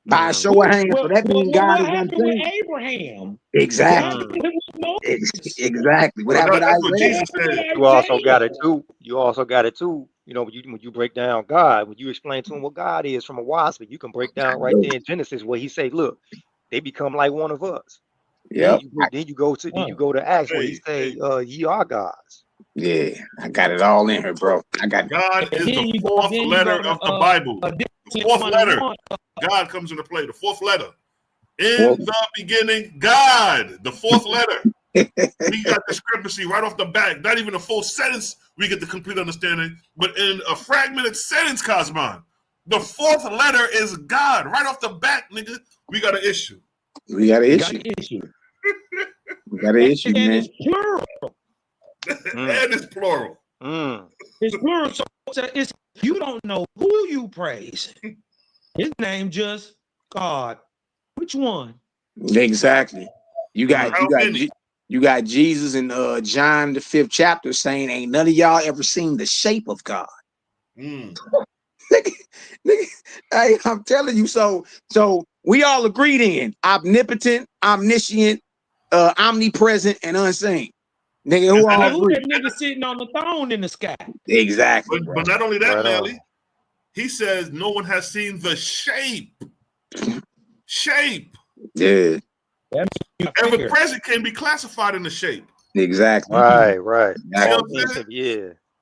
By a show of hands. So that means God what is happened unseen. with Abraham? Exactly. What happened with Moses? Exactly. What Well, happened that's to what Isaiah? Jesus said. You also got it too. You know, when you break down God, when you explain to him what God is from a wasp, you can break down right there in Genesis where he say, look, they become like one of us. Yep. Then you go to Acts where he say, ye are gods. Yeah, I got it all in here, bro. I got God And is then the you go- fourth then you letter go to, of the Bible. The fourth letter. 21. God comes into play. The fourth letter. In the beginning, God. The fourth letter. We got discrepancy right off the back. Not even a full sentence we get the complete understanding, but in a fragmented sentence, Cosmon, the fourth letter is God. Right off the back, nigga, we got an issue. We got an You got issue. an issue. We got an issue, And man. it's plural. And it's plural. It's plural. So it's you don't know who you praise. His name just God. Which one? Exactly. You got How many? you got Jesus in John the 5th chapter saying, "Ain't none of y'all ever seen the shape of God." Mm. Nigga, hey, I'm telling you. So we all agreed in omnipotent, omniscient, omnipresent, and unseen. Nigga, who all Who agree? that nigga sitting on the throne in the sky? Exactly. But not only that, Right on. Mally, he says no one has seen the shape. Shape. Yeah, Ever present can be classified in the shape. exactly. Right. See what All I'm things saying?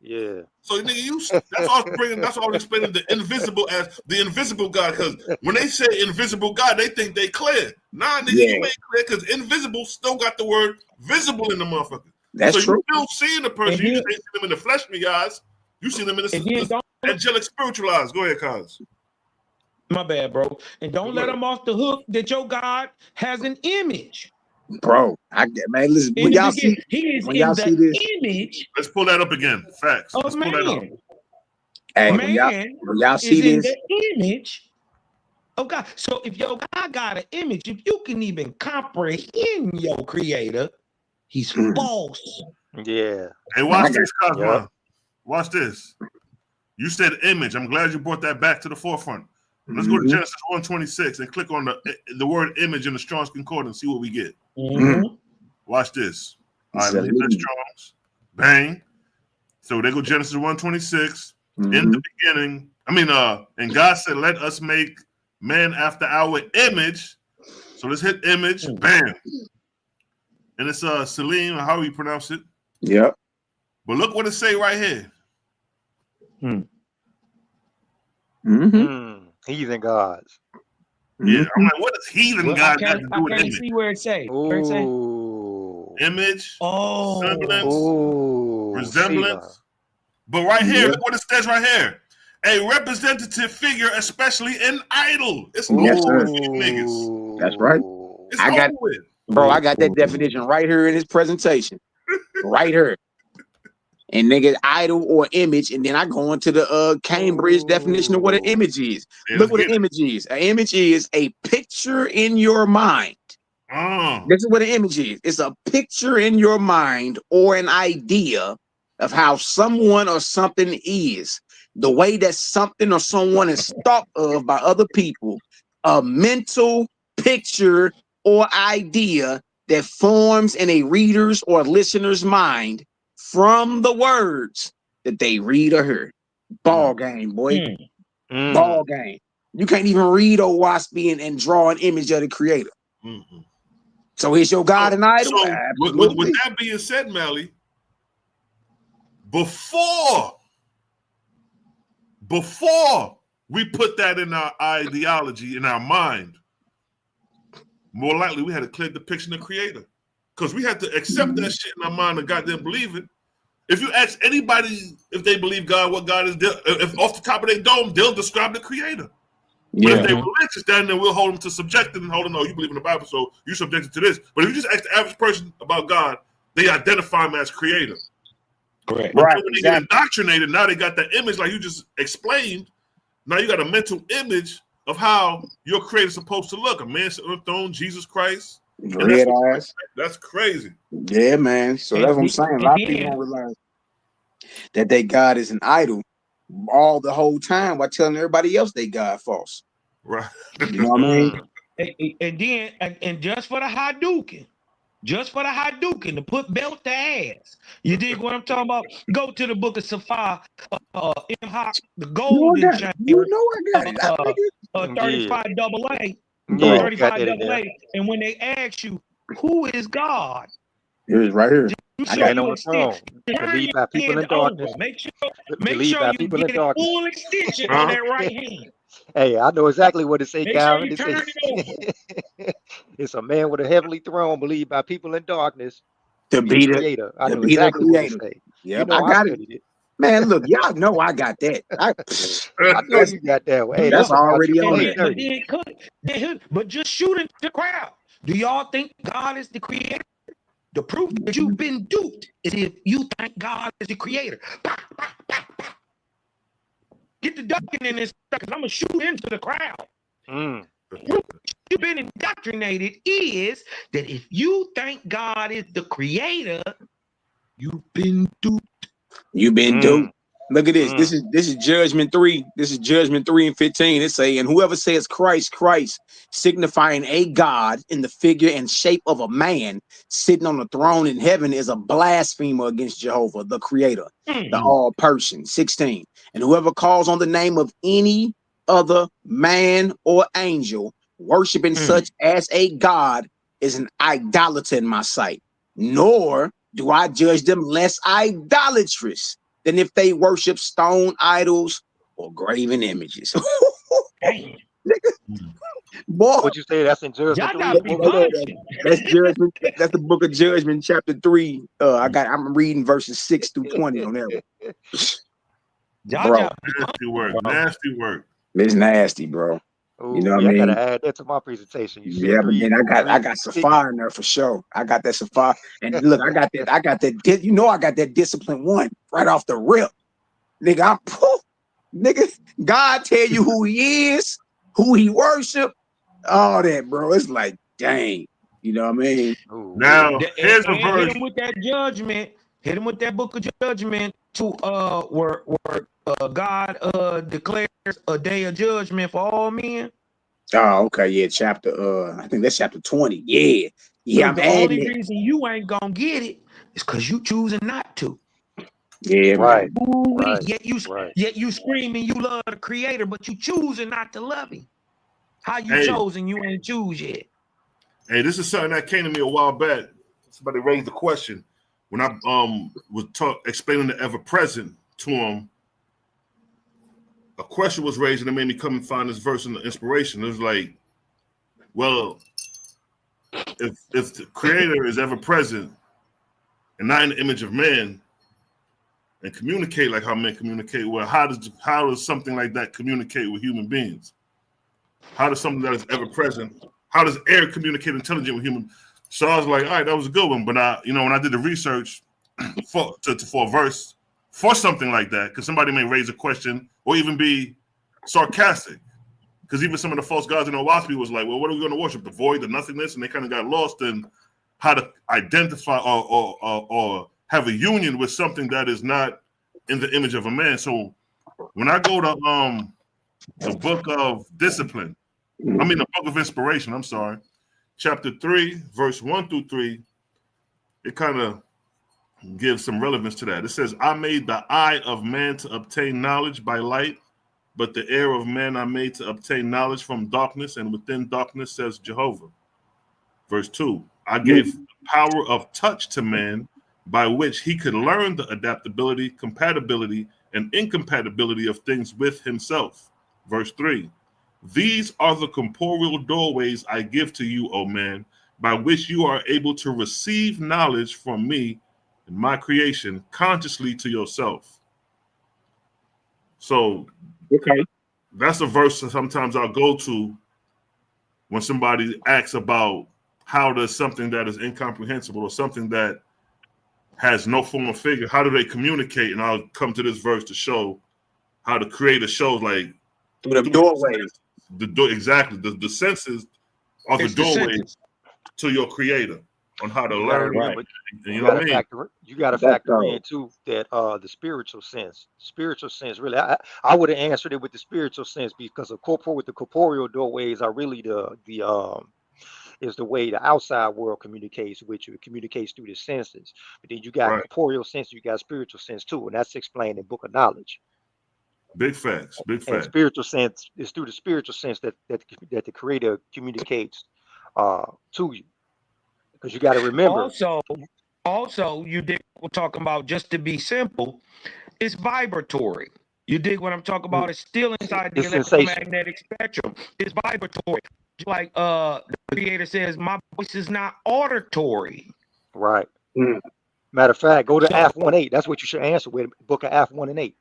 yeah. So nigga, that's all explaining the invisible as the invisible God. Because when they say invisible God, they think they clear. Nah, nigga, you ain't clear because invisible still got the word visible in the motherfucker. That's so true. you still seeing the person. You just ain't see them in the fleshly eyes. You see them in the angelic spiritual eyes. Go ahead, Cos. My bad, bro. And don't let them off the hook that your God has an image. Bro, man, listen, when In the y'all see beginning, he is when in y'all see the this, image Let's pull that up again. Facts. of Let's pull that up. man. hey, Man when y'all is see in this, the image of God. So if your God got an image, if you can even comprehend your creator, he's false. Yeah. Hey, watch I this, Cosmo. Yep. Watch this. You said image. I'm glad you brought that back to the forefront. Let's go to Mhm. Genesis 1:26 and click on the word image in the Strong's Concordance. See what we get. Mhm. Watch this. All right, It's a let me hit that lead. Strong's. Bang. So they go Genesis 1:26. In the beginning, and God said, "Let us make man after our image." So let's hit image. Bam. And it's Salim, how you pronounce it. Yep. But look what it say right here. Heathen gods. Yeah, I'm like, what does heathen Well, God got to do with I can't image? see where it say. Ooh. Image, Oh. semblance, Ooh. resemblance. But right here, Yeah. look what it says right here. A representative figure, especially an idol. It's Yes, over sir. with for you niggas. That's right. It's I got over with. Bro, I got that definition right here in his presentation. Right here. And nigga, idol or image, and then I go into the Cambridge definition of what an image is. Yeah, Look let's what an get it. image is. An image is a picture in your mind. This is what an image is. It's a picture in your mind or an idea of how someone or something is. The way that something or someone is thought of by other people. A mental picture or idea that forms in a reader's or listener's mind from the words that they read or hear. Ball game, boy. Ball game. You can't even read or watch and draw an image of the creator. So is your God an idol? So Absolutely. with that being said, Melly, before we put that in our ideology, in our mind, more likely we had a clear depiction of creator. Because we had to accept that shit in our mind and goddamn believe it. If you ask anybody if they believe God, what God is, if off the top of their dome, they'll describe the creator. But if they're religious, then we'll hold them to subjective and hold them, no, you believe in the Bible, so you're subjected to this. But if you just ask the average person about God, they identify him as creator. Correct. But when they get indoctrinated, now they got that image like you just explained. Now you got a mental image of how your creator's supposed to look. A man sitting on the throne, Jesus Christ. Red eyes. That's crazy. Yeah, man. So that's what I'm saying. A lot of people don't realize that their God is an idol all the whole time while telling everybody else they God false. Right. You know what I mean? And then and just for the Hadouken, to put belt to ass. You dig what I'm talking about? Go to the book of Sapphire, the golden chain. You know I got it. 35 AA. Yeah, 35 AA. And when they ask you, who is God? Here's right here. I got on the throne. Believed by people in darkness. Make sure Believed by you people get in darkness. full extension on that right hand. Hey, I know exactly what it say, Make Calvin. sure you turn it over. It's a man with a heavenly throne believed by people in darkness To be the creator. I to know be the exactly what it creator. say. Yep, You know, I got it. studied it. Man, look, y'all know I got that. I know you got that one. Hey, that's that's about already you. on Play there. But just shooting the crowd. Do y'all think God is the creator? The proof that you've been duped is if you think God is the creator. Get the ducking in this because I'm gonna shoot into the crowd. You've been indoctrinated is that if you think God is the creator, you've been duped. You've been duped. Look at this. This is Judgment 3. This is Judgment 3 and 15. It say, and whoever says Christ, signifying a God in the figure and shape of a man sitting on the throne in heaven is a blasphemer against Jehovah, the creator, the all person. 16. And whoever calls on the name of any other man or angel, worshiping such as a God, is an idolater in my sight. Nor do I judge them less idolatrous than if they worship stone idols or graven images. Boy, what you say? That's in Judgment 3. That's Judgment. That's the book of Judgment, chapter 3. I'm reading verses 6 through 20 on that one. Bro, nasty work. It's nasty, bro. Oh, You know what I I gotta mean? add that to my presentation. You Yeah, said but three, then I three. got Safari in there for sure. I got that Safari, and look, I got that. You know, I got that discipline one right off the rip, nigga. Nigga, God tell you who He is, who He worship, all that, bro. It's like, dang, you know what I mean? Oh, yeah. Now, here's a And hit verse. him with that judgment. Hit him with that book of judgment to where God declares a day of judgment for all men. Oh, okay, yeah, chapter. I think that's chapter 20. Yeah, yeah, Because I'm the only adding it. reason you ain't gonna get it is because you choosing not to. Yeah, Right, man. right, right. Yet you screaming you love the creator, but you choosing not to love him. How you Hey, chosen? You ain't choose yet. hey, this is something that came to me a while back. Somebody raised the question when I was explaining the ever present to him. A question was raised and it made me come and find this verse in the inspiration. It was like, well, if the creator is ever present and not in the image of man and communicate like how men communicate, well, how does something like that communicate with human beings? How does something that is ever present, how does air communicate intelligent with human? So I was like, all right, that was a good one. But when I did the research for a verse for something like that, because somebody may raise a question or even be sarcastic. Because even some of the false gods in Owaspy was like, well, what are we going to worship? The void, the nothingness? And they kind of got lost in how to identify or have a union with something that is not in the image of a man. So when I go to the book of discipline, the book of inspiration, I'm sorry, chapter 3, verse 1 through 3, it kind of gives some relevance to that. It says, I made the eye of man to obtain knowledge by light, but the ear of man I made to obtain knowledge from darkness, and within darkness, says Jehovah. Verse 2, I gave the power of touch to man by which he could learn the adaptability, compatibility, and incompatibility of things with himself. Verse 3, these are the corporeal doorways I give to you, O man, by which you are able to receive knowledge from me and my creation consciously to yourself. So Okay. that's a verse that sometimes I'll go to when somebody asks about how does something that is incomprehensible or something that has no form or figure, how do they communicate? And I'll come to this verse to show how the creator shows like Through the doorway. Exactly. The senses are the It's the doorway sentence. to your creator on how to You gotta learn. remember, And you you know what gotta I mean? factor in too that the spiritual sense really I would have answered it with the spiritual sense because of the corporeal doorways are really the is the way the outside world communicates with you. It communicates through the senses. But then you got Right. corporeal sense, you got spiritual sense too, and that's explained in Book of Knowledge. Big facts. Big And facts. spiritual sense is through the spiritual sense that the creator communicates to you. Because you got to remember. Also, you dig what we're talking about, just to be simple, it's vibratory. You dig what I'm talking about? It's still inside the It's sensation. electromagnetic spectrum. It's vibratory. Like the creator says, my voice is not auditory. Right. Mm. Matter of fact, go to So- Af 1:8. That's what you should answer with Book of Af 1 and 8.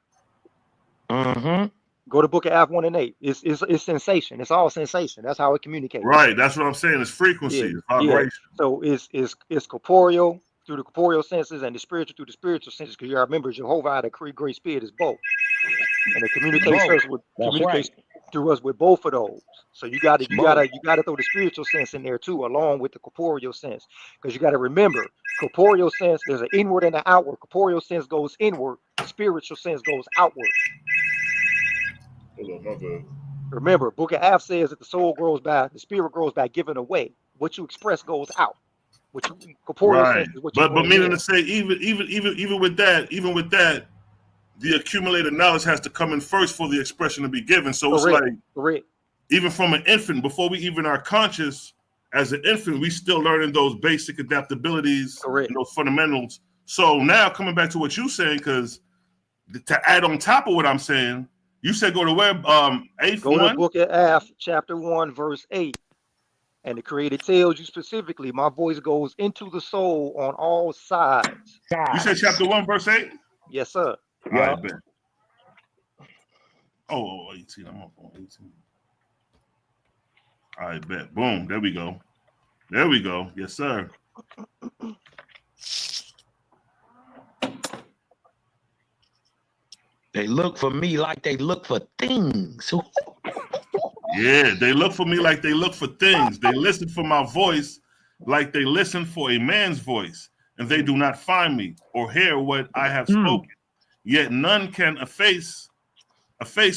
Mm-hmm. Go to Book of Af 1 and 8. It's sensation. It's all sensation. That's how it communicates. Right. That's what I'm saying. It's frequency, Yeah, it's vibration. So it's corporeal through the corporeal senses and the spiritual through the spiritual senses. Because you remember Jehovah, the great spirit, is both, and it communicates through us with both of those. So you got to throw the spiritual sense in there too, along with the corporeal sense, because you got to remember corporeal sense. There's an inward and an outward. Corporeal sense goes inward. Spiritual sense goes outward. Remember, Book of Af says that the spirit grows by giving away. What you express goes out. What you corporeal sense is what you but bring meaning in. to say, even with that, the accumulated knowledge has to come in first for the expression to be given. So Correct. It's like Correct. Even from an infant, before we even are conscious, as an infant, we still learning those basic adaptabilities and those fundamentals. So now coming back to what you're saying, because to add on top of what I'm saying, you said go to where? Go to Book of Af, chapter 1, verse 8. And the Creator tells you specifically, my voice goes into the soul on all sides. You said chapter 1, verse 8? Yes, sir. Yeah. Oh, 18. I'm up on 18. I bet. Boom. There we go. There we go. Yes, sir. They look for me like they look for things. Yeah, they look for me like they look for things. They listen for my voice like they listen for a man's voice, and they do not find me or hear what I have spoken. Yet none can efface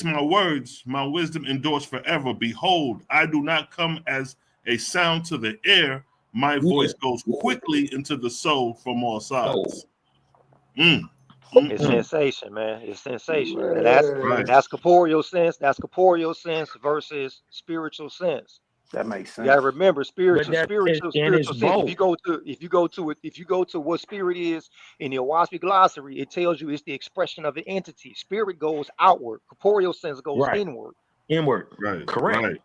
my words. My wisdom endures forever. Behold, I do not come as a sound to the air. My voice goes quickly into the soul from all sides. It's sensation, man. It's sensation. And that's corporeal sense. That's corporeal sense versus spiritual sense. That makes sense. You gotta remember spiritual it's sense. both. If you go to what spirit is in the Owaspy glossary, it tells you it's the expression of an entity. Spirit goes outward. Corporeal sense goes inward. Inward. Right. Correct. Right.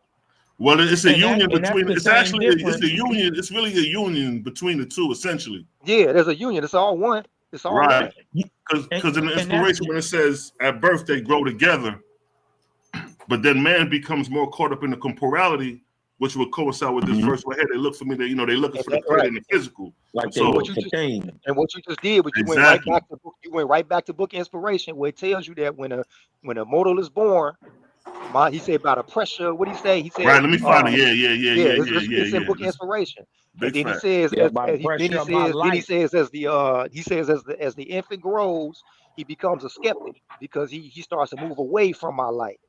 Well, it's a union between. It's actually difference. it's a union. It's really a union between the two, essentially. Yeah, there's a union. It's all one. It's all right. one. Because in the inspiration, when it says at birth they grow together, but then man becomes more caught up in the corporality, which will coincide with this verse right here. They look for me. They looking for the credit in the physical. Like so what you just did was you went right back to book. You went right back to book inspiration, where it tells you that when a mortal is born, he said about a pressure. What did he say? He said, right. Let me find it. Yeah. It's in book inspiration. Big and then fact. he says, as the infant grows, he becomes a skeptic because he starts to move away from my light.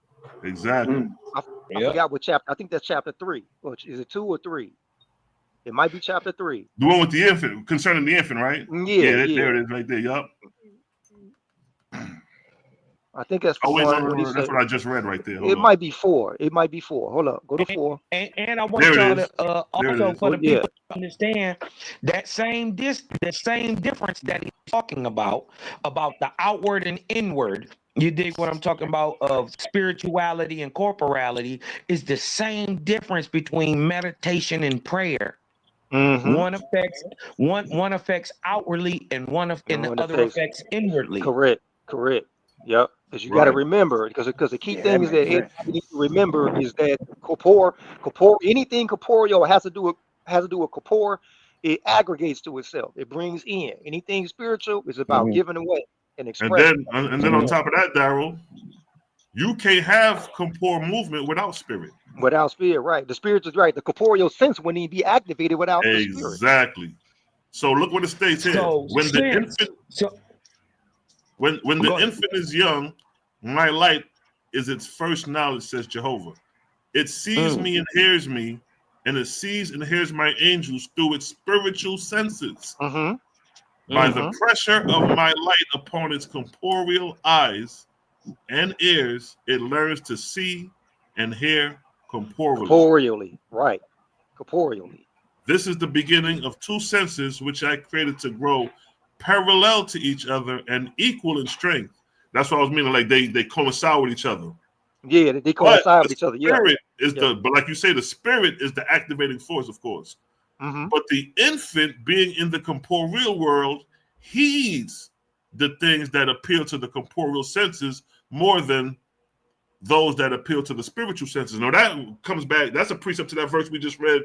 Exactly. I forgot what chapter. I think that's chapter 3. Is it 2 or 3? It might be chapter 3. The one with the infant, concerning the infant, right? Yeah. There it is, right there. Yup. I think that's no, that's what I just read right there. It might be 4. It might be 4. Hold up. Go to 4. And I want y'all to also for the people to understand that the same difference that he's talking about the outward and inward. You dig what I'm talking about of spirituality and corporality is the same difference between meditation and prayer. One affects outwardly and the other affects inwardly. Correct. Yep. Because you got to remember, because the key thing is that you need to remember is that anything corporeal has to do with corpore. It aggregates to itself. It brings in anything spiritual is about giving away and expressing. And then on top of that, Daryl, you can't have corporeal movement without spirit. Without spirit, right? The spirit is right. The corporeal sense wouldn't even be activated without the spirit. Exactly. So look what it states here. When the infant is young, my light is its first knowledge, says Jehovah. It sees me and hears me, and it sees and hears my angels through its spiritual senses. By the pressure of my light upon its corporeal eyes and ears, it learns to see and hear corporeally. Right. Corporeally. This is the beginning of two senses which I created to grow parallel to each other and equal in strength. That's what I was meaning. Like they coincide with each other. Yeah, they coincide with each other. Spirit is but like you say, the spirit is the activating force, of course. But the infant, being in the corporeal world, heeds the things that appeal to the corporeal senses more than those that appeal to the spiritual senses. Now that comes back. That's a precept to that verse we just read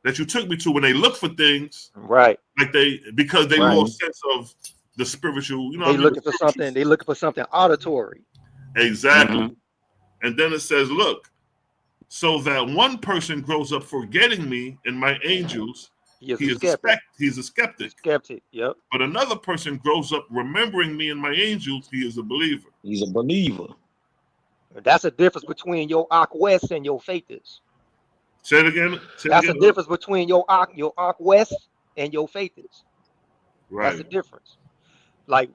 that you took me to. When they look for things, right? Like because they lost sense of the spiritual. They looking for something. They looking for something auditory. Exactly. And then it says, look, so that one person grows up forgetting me and my angels, he's a skeptic. Yep. But another person grows up remembering me and my angels, he is a believer. He's a believer. That's a difference between your Ak-West and your Faithers. Say it again. That's the difference between your Ak-West and your Faithers. Right. That's the difference. Like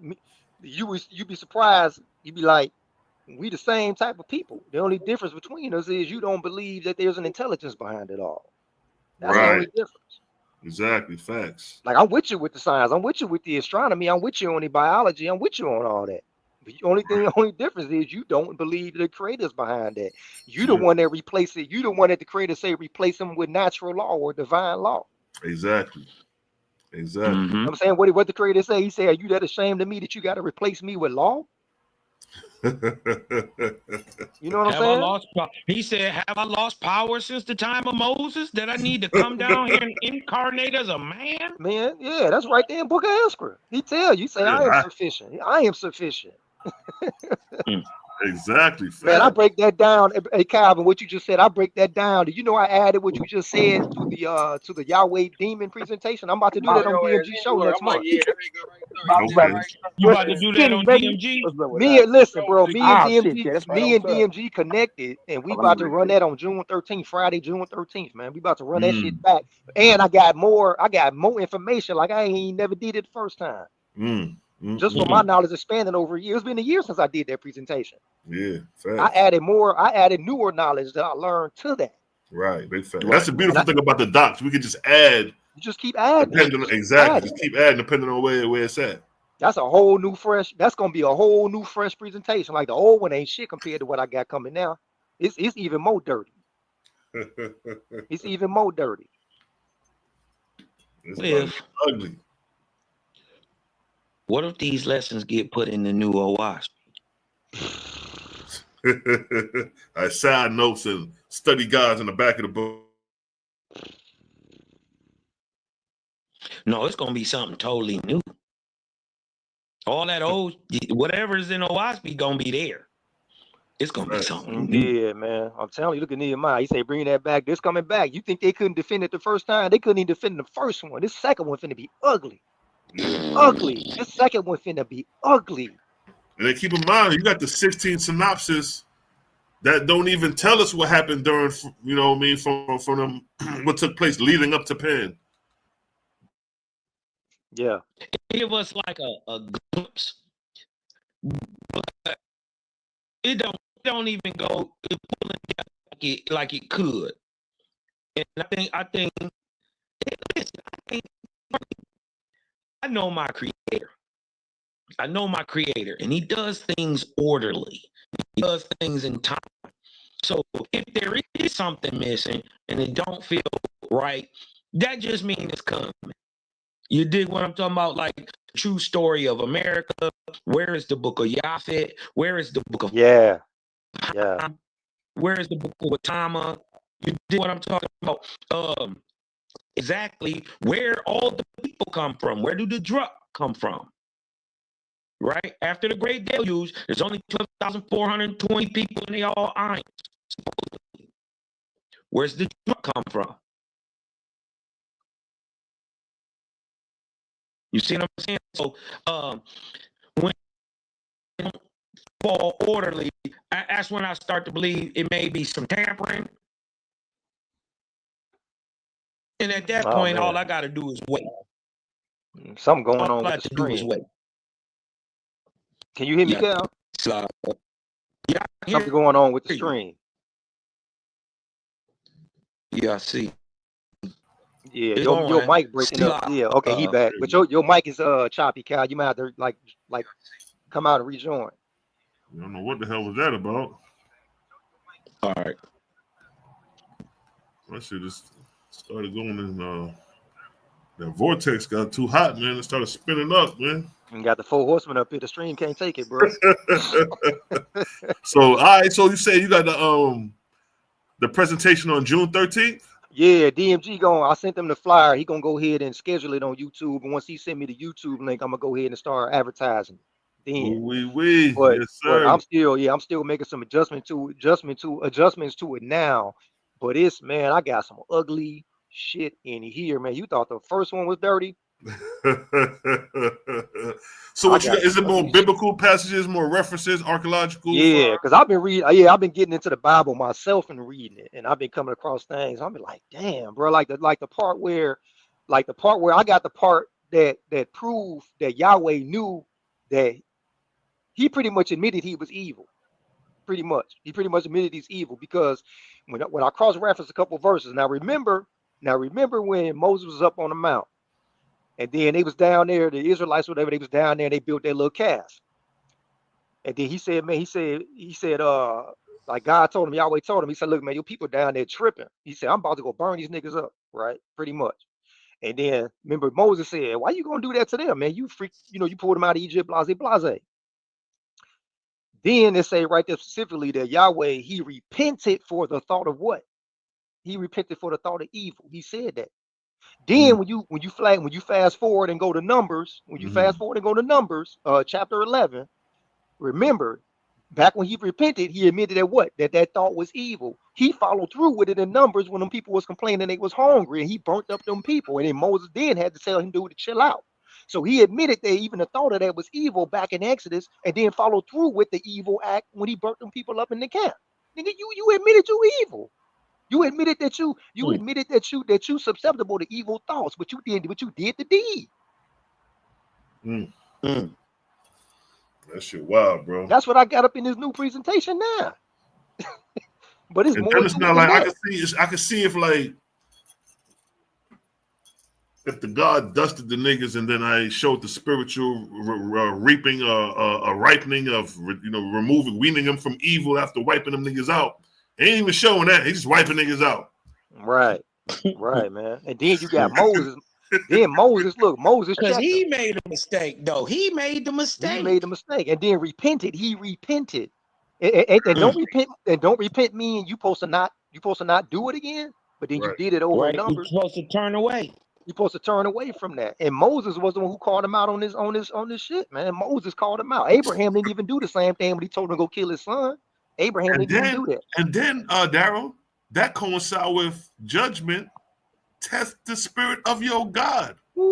you'd be surprised. You'd be like, we the same type of people. The only difference between us is you don't believe that there's an intelligence behind it all. That's the only difference. Exactly. Facts. Like I'm with you with the science. I'm with you with the astronomy. I'm with you on the biology. I'm with you on all that. But the only difference is you don't believe the creator's behind that. You the one that replace it. You the one that the creator say replace them with natural law or divine law. Exactly. I'm saying what the creator say. He said, "Are you that ashamed of me that you got to replace me with law?" You know what I'm Have I saying? lost power? He said, have I lost power since the time of Moses? That I need to come down here and incarnate as a man? Man, yeah, that's right there in Book of Ezra. He tell you, say, I am sufficient. I am sufficient. Exactly. Man, I Fact. break that down. Hey, Calvin, what you just said, I break that down. Do you know I added what you just said to the Yahweh demon presentation? I'm about to do that on DMG show next month. Okay. You about to do that Kenny, on baby. DMG? Me and listen, bro. Me and shit, DMG, yeah, that's right me on and top. DMG connected, and we Oh, about to let me run read that on June 13th, Friday, June 13th, man. We about to run that Mm. shit back. And I got more information. Like I ain't never did it the first time. Mm. Mm. Just for my knowledge expanding over a year. It's been a year since I did that presentation. Yeah. I Fact. added newer knowledge that I learned to that. Right. Big fact. Right. That's the beautiful thing about the docs. We can just add. You just keep adding. Depending on, exactly. Just keep adding depending on where it's at. That's a whole new fresh. That's gonna be a whole new fresh presentation. Like the old one ain't shit compared to what I got coming now. It's even more dirty. It's even more dirty. It's ugly. What if these lessons get put in the new OIs? I side notes and study guides in the back of the book. No, it's gonna be something totally new. All that old, whatever's in OISP gonna be there. It's gonna be something new. Yeah, man. I'm telling you, look at Nehemiah. He say, bring that back. This coming back. You think they couldn't defend it the first time? They couldn't even defend the first one. This second one finna be ugly. Ugly. This second one finna be ugly. And then keep in mind, you got the 16 synopsis that don't even tell us what happened during, you know what I mean, from them, what took place leading up to Penn. Yeah. Give us like a glimpse, but it don't even go like it could. And I think I know my creator. I know my creator, and he does things orderly. He does things in time. So if there is something missing and it don't feel right, that just means it's coming. You dig what I'm talking about? Like true story of America. Where is the book of Yafet? Where is the book of Yeah. Where is the book of Watama? You dig what I'm talking about? Exactly where all the people come from. Where do the drug come from? Right? After the Great Deluge, there's only 12,420 people and they all iron. Where's the drug come from? You see what I'm saying? So when it don't fall orderly, that's when I start to believe it may be some tampering. And at that point, all I got to do is wait. Something going on with the stream. Can you hear me, Cal? Yeah, something going on with the stream. Yeah, I see. Yeah, your mic breaking up. Yeah, okay, he back. But your mic is choppy, Cal. You might have to like come out and rejoin. I don't know what the hell was that about. All right. I should just started going in. The vortex got too hot, man. It started spinning up, man. You got the 4 horsemen up here. The stream can't take it, bro. So, all right. So you say you got the presentation on June 13th? Yeah, DMG I sent him the flyer. He gonna go ahead and schedule it on YouTube. And once he sent me the YouTube link, I'm gonna go ahead and start advertising. Then, yes, sir. But I'm still making some adjustments to it now. But it's, man, I got some ugly shit in here, man. You thought the first one was dirty. So what is it more biblical passages, more references, archaeological? Yeah, because I've been reading. Yeah, I've been getting into the Bible myself and reading it, and I've been coming across things. I've been like, damn, bro, like the part where I got the part that proved that Yahweh knew that he pretty much admitted he was evil. Pretty much, he pretty much admitted he's evil because when I cross-reference a couple verses. Now remember when Moses was up on the mount. And then they was down there, the Israelites, whatever, they was down there and they built their little calf. And then he said, man, he said, like God told him, Yahweh told him, he said, look, man, your people down there tripping. He said, I'm about to go burn these niggas up, right? Pretty much. And then remember Moses said, why you gonna do that to them, man? You freak, you pulled them out of Egypt, blase, blase. Then it say right there specifically that Yahweh, he repented for the thought of what? He repented for the thought of evil. He said that. Then when you fast forward and go to Numbers, chapter 11, remember, back when he repented, he admitted that what? That thought was evil. He followed through with it in Numbers when them people was complaining they was hungry, and he burnt up them people. And then Moses then had to tell him to chill out. So he admitted that even the thought of that was evil back in Exodus, and then followed through with the evil act when he burnt them people up in the camp. Nigga, you admitted you evil. You admitted that you susceptible to evil thoughts, but you did the deed. That shit wild, bro. That's what I got up in this new presentation now. But it's more. It's not like I can see if the God dusted the niggas and then I showed the spiritual reaping, a ripening of weaning them from evil after wiping them niggas out. He ain't even showing that. He's just wiping niggas out. Right, man. And then you got Moses. Then Moses, because he made a mistake, though. He made the mistake, and then repented. He repented, and don't repent. And don't repent mean you supposed to not do it again. But then you did it over Numbers. You're supposed to turn away. You're supposed to turn away from that. And Moses was the one who called him out on this shit, man. Moses called him out. Abraham didn't even do the same thing when he told him to go kill his son. Abraham didn't even do that. And then, Daryl, that coincides with judgment. Test the spirit of your God. Ooh.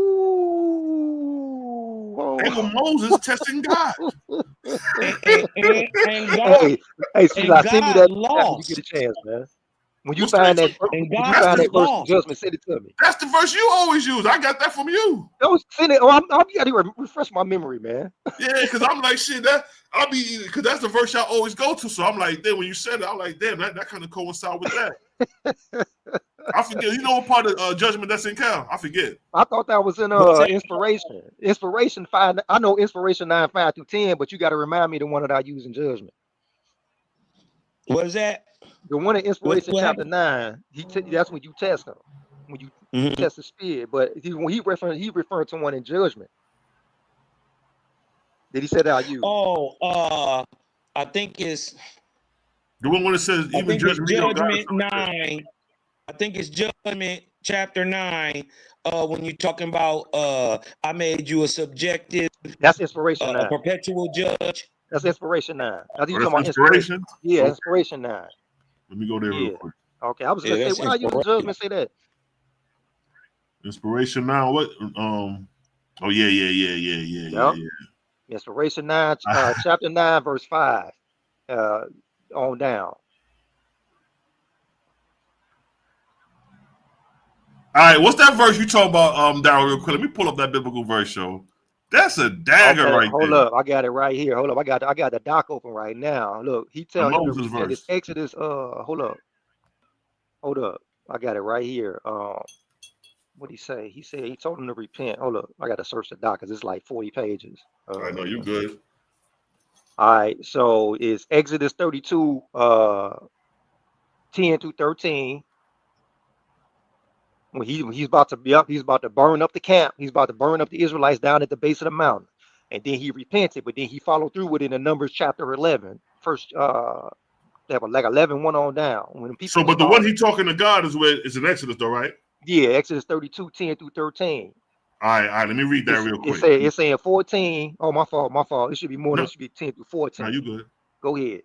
They were Moses testing God. and God, hey, see, I send you that law. You get a chance, man. When you find that verse judgment, send it to me. That's the verse you always use. I got that from you. Don't send it. I'm gotta refresh my memory, man. Yeah, because I'm like, shit, because that's the verse I always go to. So I'm like, then when you said it, I'm like, damn, that kind of coincides with that. I forget. You know what part of judgment that's in Cal? I forget. I thought that was in inspiration. Inspiration 5. I know inspiration 9, 5 through 10, but you got to remind me the one that I use in judgment. What is that? The one in inspiration chapter 9. That's when you test them. When you test the spirit. But when he referred to one in judgment. Did he say that I use? Oh, I think it's the one that says even judgment 9. I think it's judgment chapter 9. When you're talking about I made you a subjective. That's inspiration 9. A perpetual judge. That's inspiration 9. That's inspiration? Yeah, inspiration 9. Let me go there real quick. Okay, I was gonna say, why you in judgment say that? Inspiration 9. What? Oh yeah. Inspiration 9, chapter 9, verse 5. On down. All right, what's that verse you talk about, Daryl, real quick? Let me pull up that biblical verse, yo. That's a dagger right there. Hold up, I got it right here. Hold up, I got the doc open right now. Look, he tells you it's Exodus. Hold up, I got it right here. What he say? He said he told him to repent. Hold up, I got to search the doc because it's like 40 pages. I know you good. All right, so it's Exodus 32, 10 through 13. When he's about to burn up the camp. He's about to burn up the Israelites down at the base of the mountain. And then he repented, but then he followed through with it in Numbers chapter 11. First, like 11, 1 on down. When people but the one he talking to God is in Exodus, though, right? Yeah, Exodus 32, 10 through 13. All right, let me read that real quick. It's saying 14. Oh, my fault. It should be more than it should be 10 through 14. No, you good. Go ahead.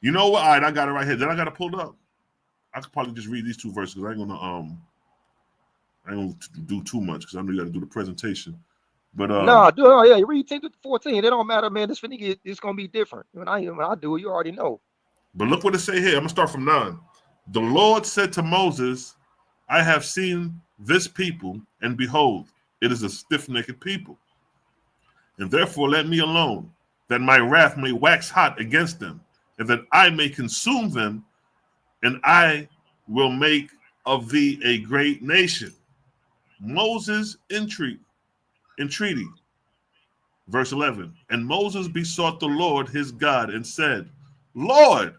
You know what? All right, I got it right here. Then I got it pulled up. I could probably just read these two verses because I ain't gonna do too much because I know you got to do the presentation. But you read 10 to 14. It don't matter, man. This finna it's gonna be different. When I do it, you already know. But look what it say here. I'm gonna start from 9. The Lord said to Moses, "I have seen this people, and behold, it is a stiff-necked people. And therefore let me alone, that my wrath may wax hot against them, and that I may consume them, and I will make of thee a great nation." Moses entreaty. Verse 11. And Moses besought the Lord his God and said, Lord,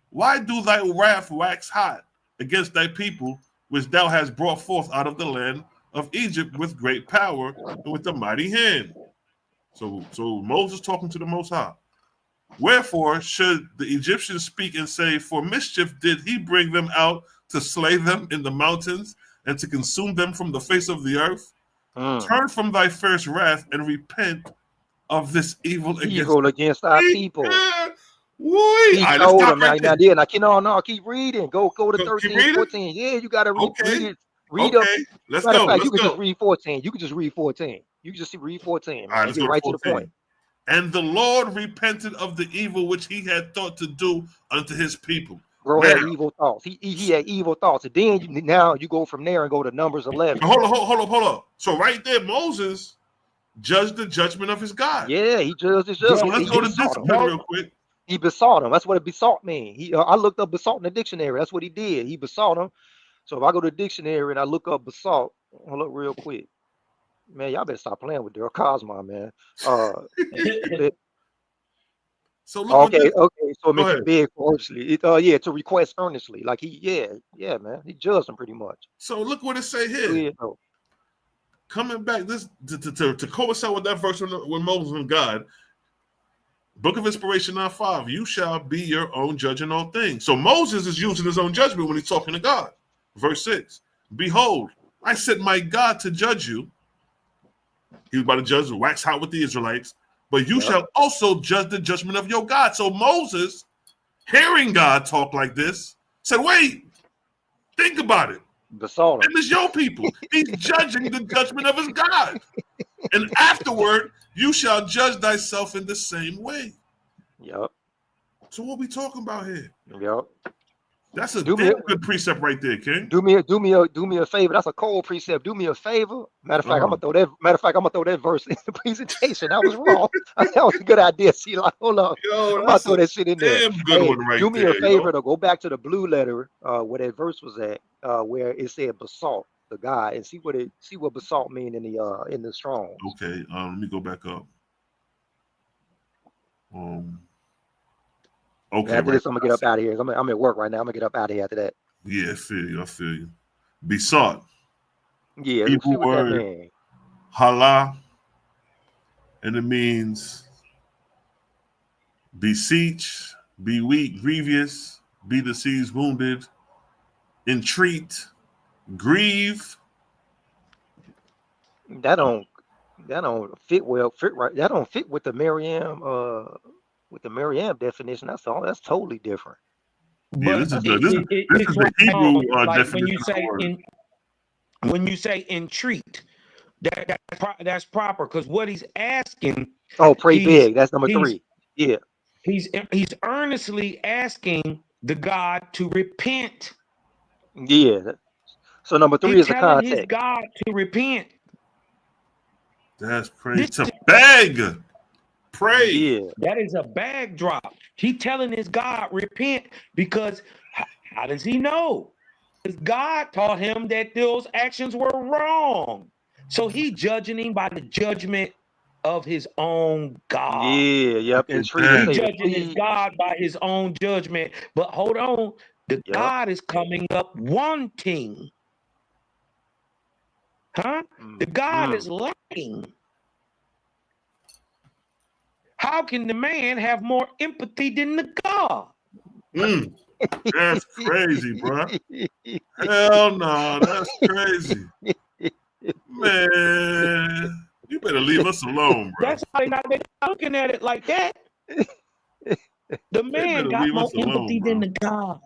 why do thy wrath wax hot against thy people, which thou hast brought forth out of the land of Egypt with great power and with a mighty hand? So Moses talking to the Most High. Wherefore should the Egyptians speak and say, for mischief did he bring them out to slay them in the mountains and to consume them from the face of the earth? Turn from thy first wrath and repent of this evil against our people. He let's stop right there. Now, keep reading. Go to 13, 14. Yeah, you gotta read it. Read up. Let's go. You can just read 14. You can just read 14. You can just read 14. Man. Get right to the point. And the Lord repented of the evil which he had thought to do unto his people. Bro had evil thoughts. He had evil thoughts. And then now you go from there and go to Numbers 11. Hold up. So right there, Moses judged the judgment of his God. Yeah, he judged his judgment. So let's go to discipline real quick. He besought him. That's what a besought means. I looked up besought in the dictionary. That's what he did. He besought him. So if I go to the dictionary and I look up besought, I'll look real quick. Man, y'all better stop playing with Daryl Cosma, man. So look okay. So it makes it big for earnestly. To request earnestly. Like man. He judged him pretty much. So look what it say here. Coming back, this to coincide with that verse when Moses and God. Book of Inspiration 9:5. You shall be your own judge in all things. So Moses is using his own judgment when he's talking to God. Verse 6. Behold, I set my God to judge you. He was about to judge and wax hot with the Israelites. But you shall also judge the judgment of your God. So Moses, hearing God talk like this, said, wait, think about it. Besought him. And it's your people. He's judging the judgment of his God. And afterward, you shall judge thyself in the same way. Yep. So what we talking about here? Yep. That's a damn good precept right there, King. Do me a favor. That's a cold precept. Do me a favor. Matter of fact, I'm gonna throw that verse in the presentation. That was wrong. That was a good idea. See, like, hold on. Yo, I'm gonna throw that shit in there. Good one right do me there, a favor to go back to the blue letter, where that verse was at, where it said basalt, the God, and see what basalt mean in the Strong. Okay, let me go back up. Okay. After this, I'm gonna get up out of here. I'm at work right now. I'm gonna get up out of here after that. Yeah, I feel you. Besought. Yeah, Hebrew word hala, and it means beseech, be weak, grievous, be diseased, wounded, entreat, grieve. That don't fit right. That don't fit with the Merriam definition. That's totally different. Yeah, this is the Hebrew definition. When you say entreat, that's proper, because what he's asking. Oh, pray big. That's number 3. Yeah. He's earnestly asking the God to repent. Yeah. So number 3 is the context. His God to repent. That's crazy. To beg. Pray. Yeah. That is a bag drop. He telling his God repent, because how does he know? Because God taught him that those actions were wrong. So he judging him by the judgment of his own God. Yeah, yep. He's judging his God by his own judgment. But hold on, the God is coming up wanting. Huh? The God is lacking. How can the man have more empathy than the God? That's crazy, bro. Hell no, that's crazy. Man, you better leave us alone, bro. That's why they're not looking at it like that. The man got more empathy than the God.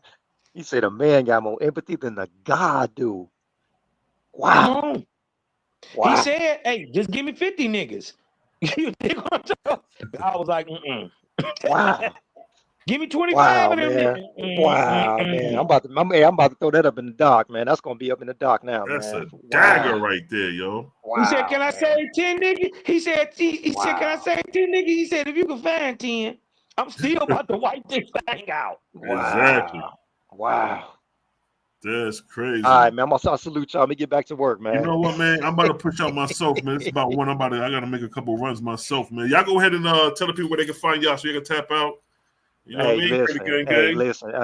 He said a man got more empathy than the God do. Wow. He said, hey, just give me 50 niggas. I was like, Wow. Give me 25 of them. Man. I'm about to throw that up in the dock, man. That's gonna be up in the dock now. That's a dagger right there, yo. He said, can I say 10 niggas? He said, can I say 10 niggas? He said, if you can find 10, I'm still about to wipe this thing out. Exactly. Wow. That's crazy. All right, man. I'm gonna salute y'all. Let me get back to work, man. You know what, man? I'm about to push out myself, man. It's about 1. I gotta make a couple runs myself, man. Y'all go ahead and tell the people where they can find y'all so you can tap out. You know what I mean? Listen.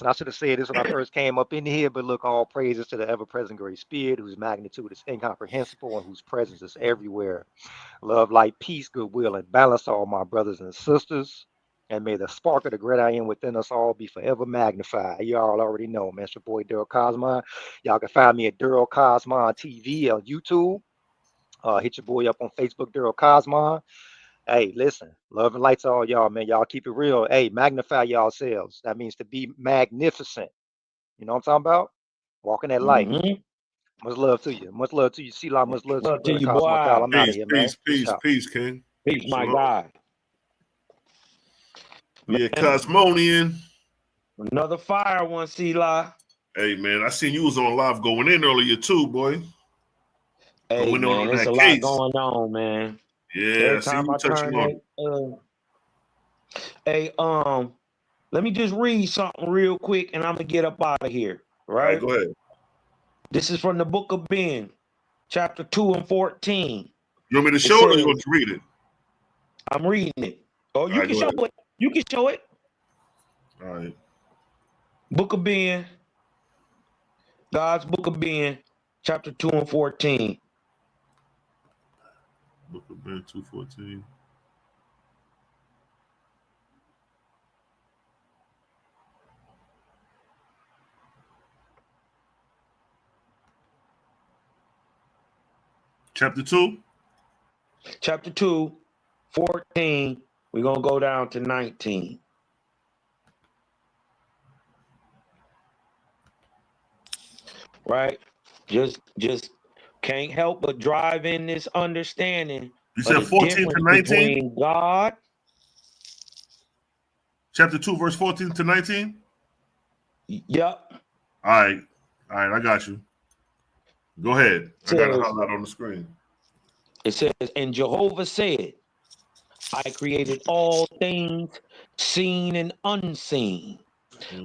I should have said this when I first came up in here, but look, all praises to the ever-present Great Spirit, whose magnitude is incomprehensible and whose presence is everywhere. Love, light, peace, goodwill, and balance, all my brothers and sisters. And may the spark of the great I am within us all be forever magnified. You all already know, man. It's your boy Daryl Cosmon. Y'all can find me at Daryl Cosmon TV on YouTube. Hit your boy up on Facebook, Daryl Cosmon. Hey, listen, love and lights to all y'all, man. Y'all keep it real. Hey, magnify yourselves. That means to be magnificent. You know what I'm talking about? Walking that light. Much love to you. Much love to you. C-Law, much love to you, Love to brother you, Cosmo Kyle. boy. I'm out of Peace, here, man. peace, peace, out. peace, King. Peace, my Shalom. guy. Yeah, Cosmonian. Another fire one, C-Law. Hey, man, I seen you was on live going in earlier too, boy. Hey, Going man, on there's that a lot case. going on, man. Yeah, Every I see time you I touching turn on. hey, let me just read something real quick and I'm gonna get up out of here. All right, Right? go ahead. This is from the book of Ben, chapter 2 and 14. You want me to show it or you want to read it? I'm reading it. Oh, you All right, can go show ahead. it. You can show it. All right. Book of Ben, God's book of Ben, chapter 2 and 14. Book of Ben 2:14. Chapter 2. Chapter 2, 14. We're gonna go down to 19. Right? Just can't help but drive in this understanding You of said the 14 to difference 19? between God. Chapter 2, verse 14 to 19? Yep. All right, I got you. Go ahead. I got to Says, highlight on the screen. it says, and Jehovah said, I created all things seen and unseen.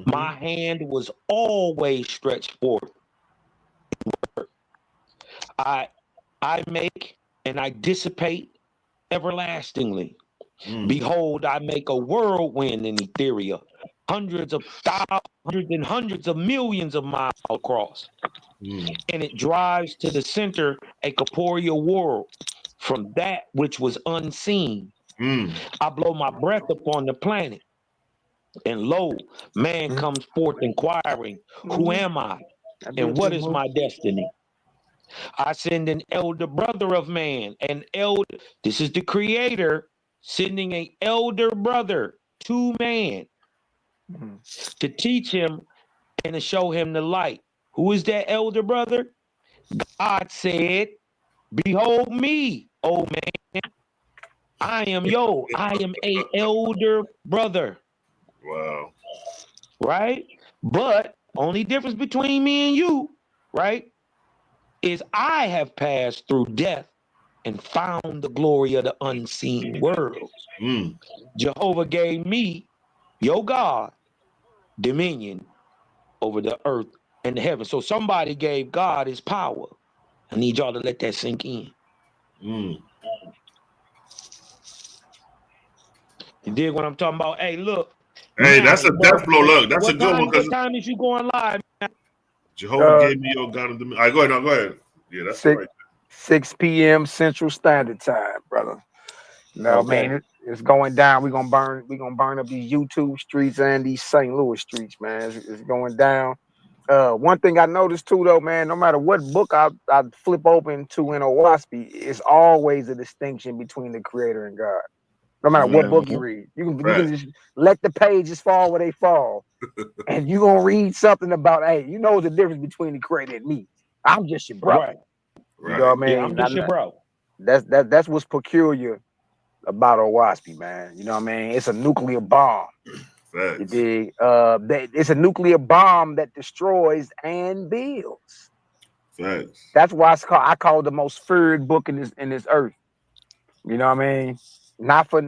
My hand was always stretched forth. I make and I dissipate everlastingly. Behold, I make a whirlwind in Etheria, hundreds of thousands and hundreds of millions of miles across. And it drives to the center a corporeal world from that which was unseen. I blow my breath upon the planet, and lo, man comes forth inquiring, who am I, and what is my destiny? I send an elder brother of man, this is the creator, sending an elder brother to man to teach him and to show him the light. Who is that elder brother? God said, behold me, O man. I am a elder brother. Wow. Right? But only difference between me and you, right, is I have passed through death and found the glory of the unseen world. Jehovah gave me, your God, dominion over the earth and the heaven. So somebody gave God his power. I need y'all to let that sink in. You dig what I'm talking about? Hey, look. Hey, now, that's a death blow. Look, that's a good one. What time is you going live? Jehovah gave me your God. All right, go ahead. No, go ahead. Yeah, that's right. 6 p.m. Central Standard Time, brother. No, Okay. man, it's going down. We're gonna burn up these YouTube streets and these St. Louis streets, man. It's going down. One thing I noticed too, though, man, no matter what book I flip open to in Owaspy, it's always a distinction between the creator and God. No matter what book you read, you can just let the pages fall where they fall, and you're gonna read something about, hey, you know the difference between the creator and me. I'm just your brother. Right. You know what I mean? Yeah, I'm just your bro. That's what's peculiar about Owaspy, man. You know what I mean? It's a nuclear bomb. You dig? It's a nuclear bomb that destroys and builds. That's why I call it the most feared book in this earth. You know what I mean? Not for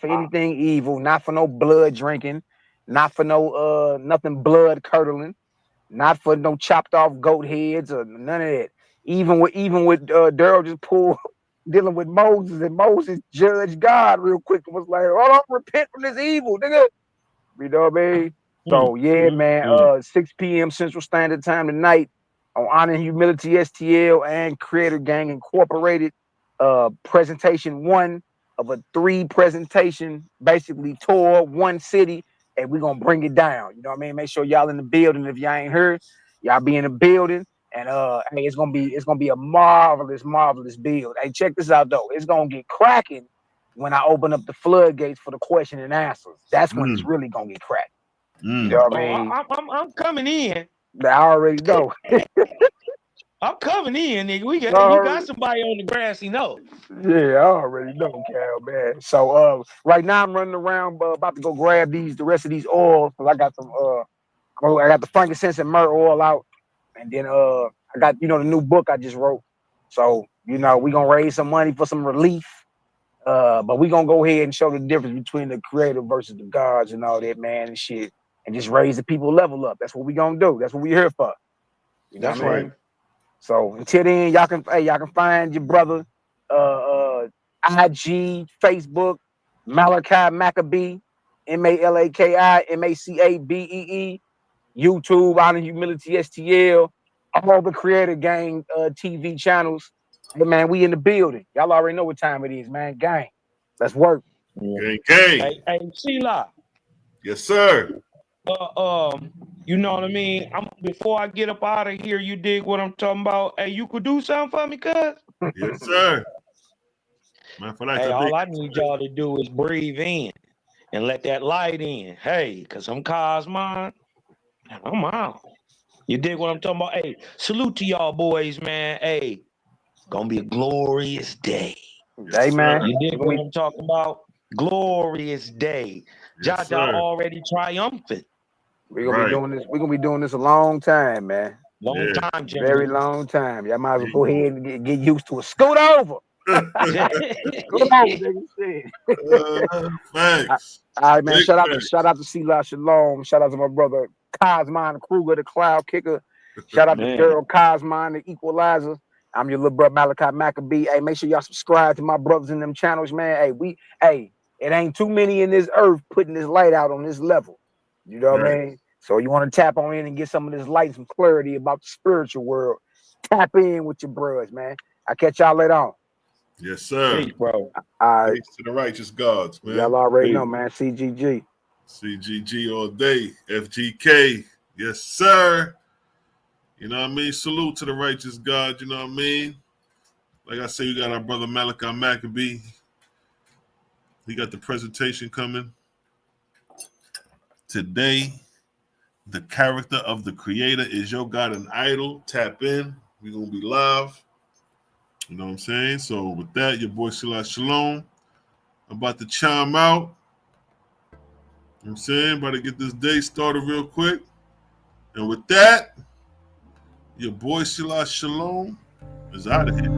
anything evil, not for no blood drinking, not for no nothing blood curdling, not for no chopped off goat heads or none of that. Even with Daryl just pulled dealing with Moses, and Moses judged God real quick and was like, "Oh, don't repent from this evil, nigga." You know what I mean? So yeah, man. 6 p.m. Central Standard Time tonight on Honor and Humility STL and Creator Gang Incorporated. Presentation 1 of of a 3 presentation, basically tour, one city, and we're gonna bring it down. You know what I mean? Make sure y'all in the building. If y'all ain't heard, y'all be in the building. And hey, it's gonna be a marvelous build. Hey, check this out though. It's gonna get cracking when I open up the floodgates for the question and answers. That's when it's really gonna get cracked. You know what I mean? I'm coming in. I already know. I'm coming in, nigga. You got somebody on the grassy knoll. Yeah, I already know, Cal, man. So right now I'm running around about to go grab the rest of these oils, because I got some I got the frankincense and myrrh oil out, and then I got the new book I just wrote. So we gonna raise some money for some relief. But we gonna go ahead and show the difference between the creator versus the gods and all that, man, and shit, and just raise the people level up. That's what we gonna do. That's what we here for. You know That's what I mean? right. So until then, y'all can find your brother, IG, Facebook, Malaki Macabee, MALAKI MACABEE, YouTube, Honor Humility STL, all the Creator Gang TV channels. Hey man, we in the building. Y'all already know what time it is, man. Gang, let's work. Gang. Hey, Sheila. Yes, sir. You know what I mean? Before I get up out of here, you dig what I'm talking about? Hey, you could do something for me, cuz? Yes, sir. Man, for that, Hey, all I need y'all to do is breathe in and let that light in. Hey, because I'm Cosmon and I'm out. You dig what I'm talking about? Hey, salute to y'all boys, man. Hey, gonna be a glorious day. Hey man, You dig what I'm talking about? Glorious day. Yes, Jaja sir. already triumphant. we're gonna be doing this. We're gonna be doing this a long time, man. Long time, Jimmy. Very long time. Y'all might as well go ahead and get used to it. Scoot over. Scoot over, nigga. Shit. Thanks. All right, man. Shout out to Sela Shalom. Shout out to my brother Cosmon Kruger, the Cloud Kicker. Shout out to Daryl Cosmon, the Equalizer. I'm your little brother Malaki Macabee. Hey, make sure y'all subscribe to my brothers in them channels, man. Hey, it ain't too many in this earth putting this light out on this level. You know what I mean? So you want to tap on in and get some of this light, some clarity about the spiritual world. Tap in with your bros, man. I'll catch y'all later on. Yes, sir. Peace, bro. All right. Peace to the righteous gods, man. Y'all already know, man. CGG. CGG all day. FGK. Yes, sir. You know what I mean? Salute to the righteous God. You know what I mean? Like I say, we got our brother Malaki Macabee. He got the presentation coming. Today, the character of the creator is your God and idol. Tap in. We're going to be live. You know what I'm saying? So with that, your boy Shalom Shalom. I'm about to chime out. You know what I'm saying? About to get this day started real quick. And with that, your boy Shalom Shalom is out of here.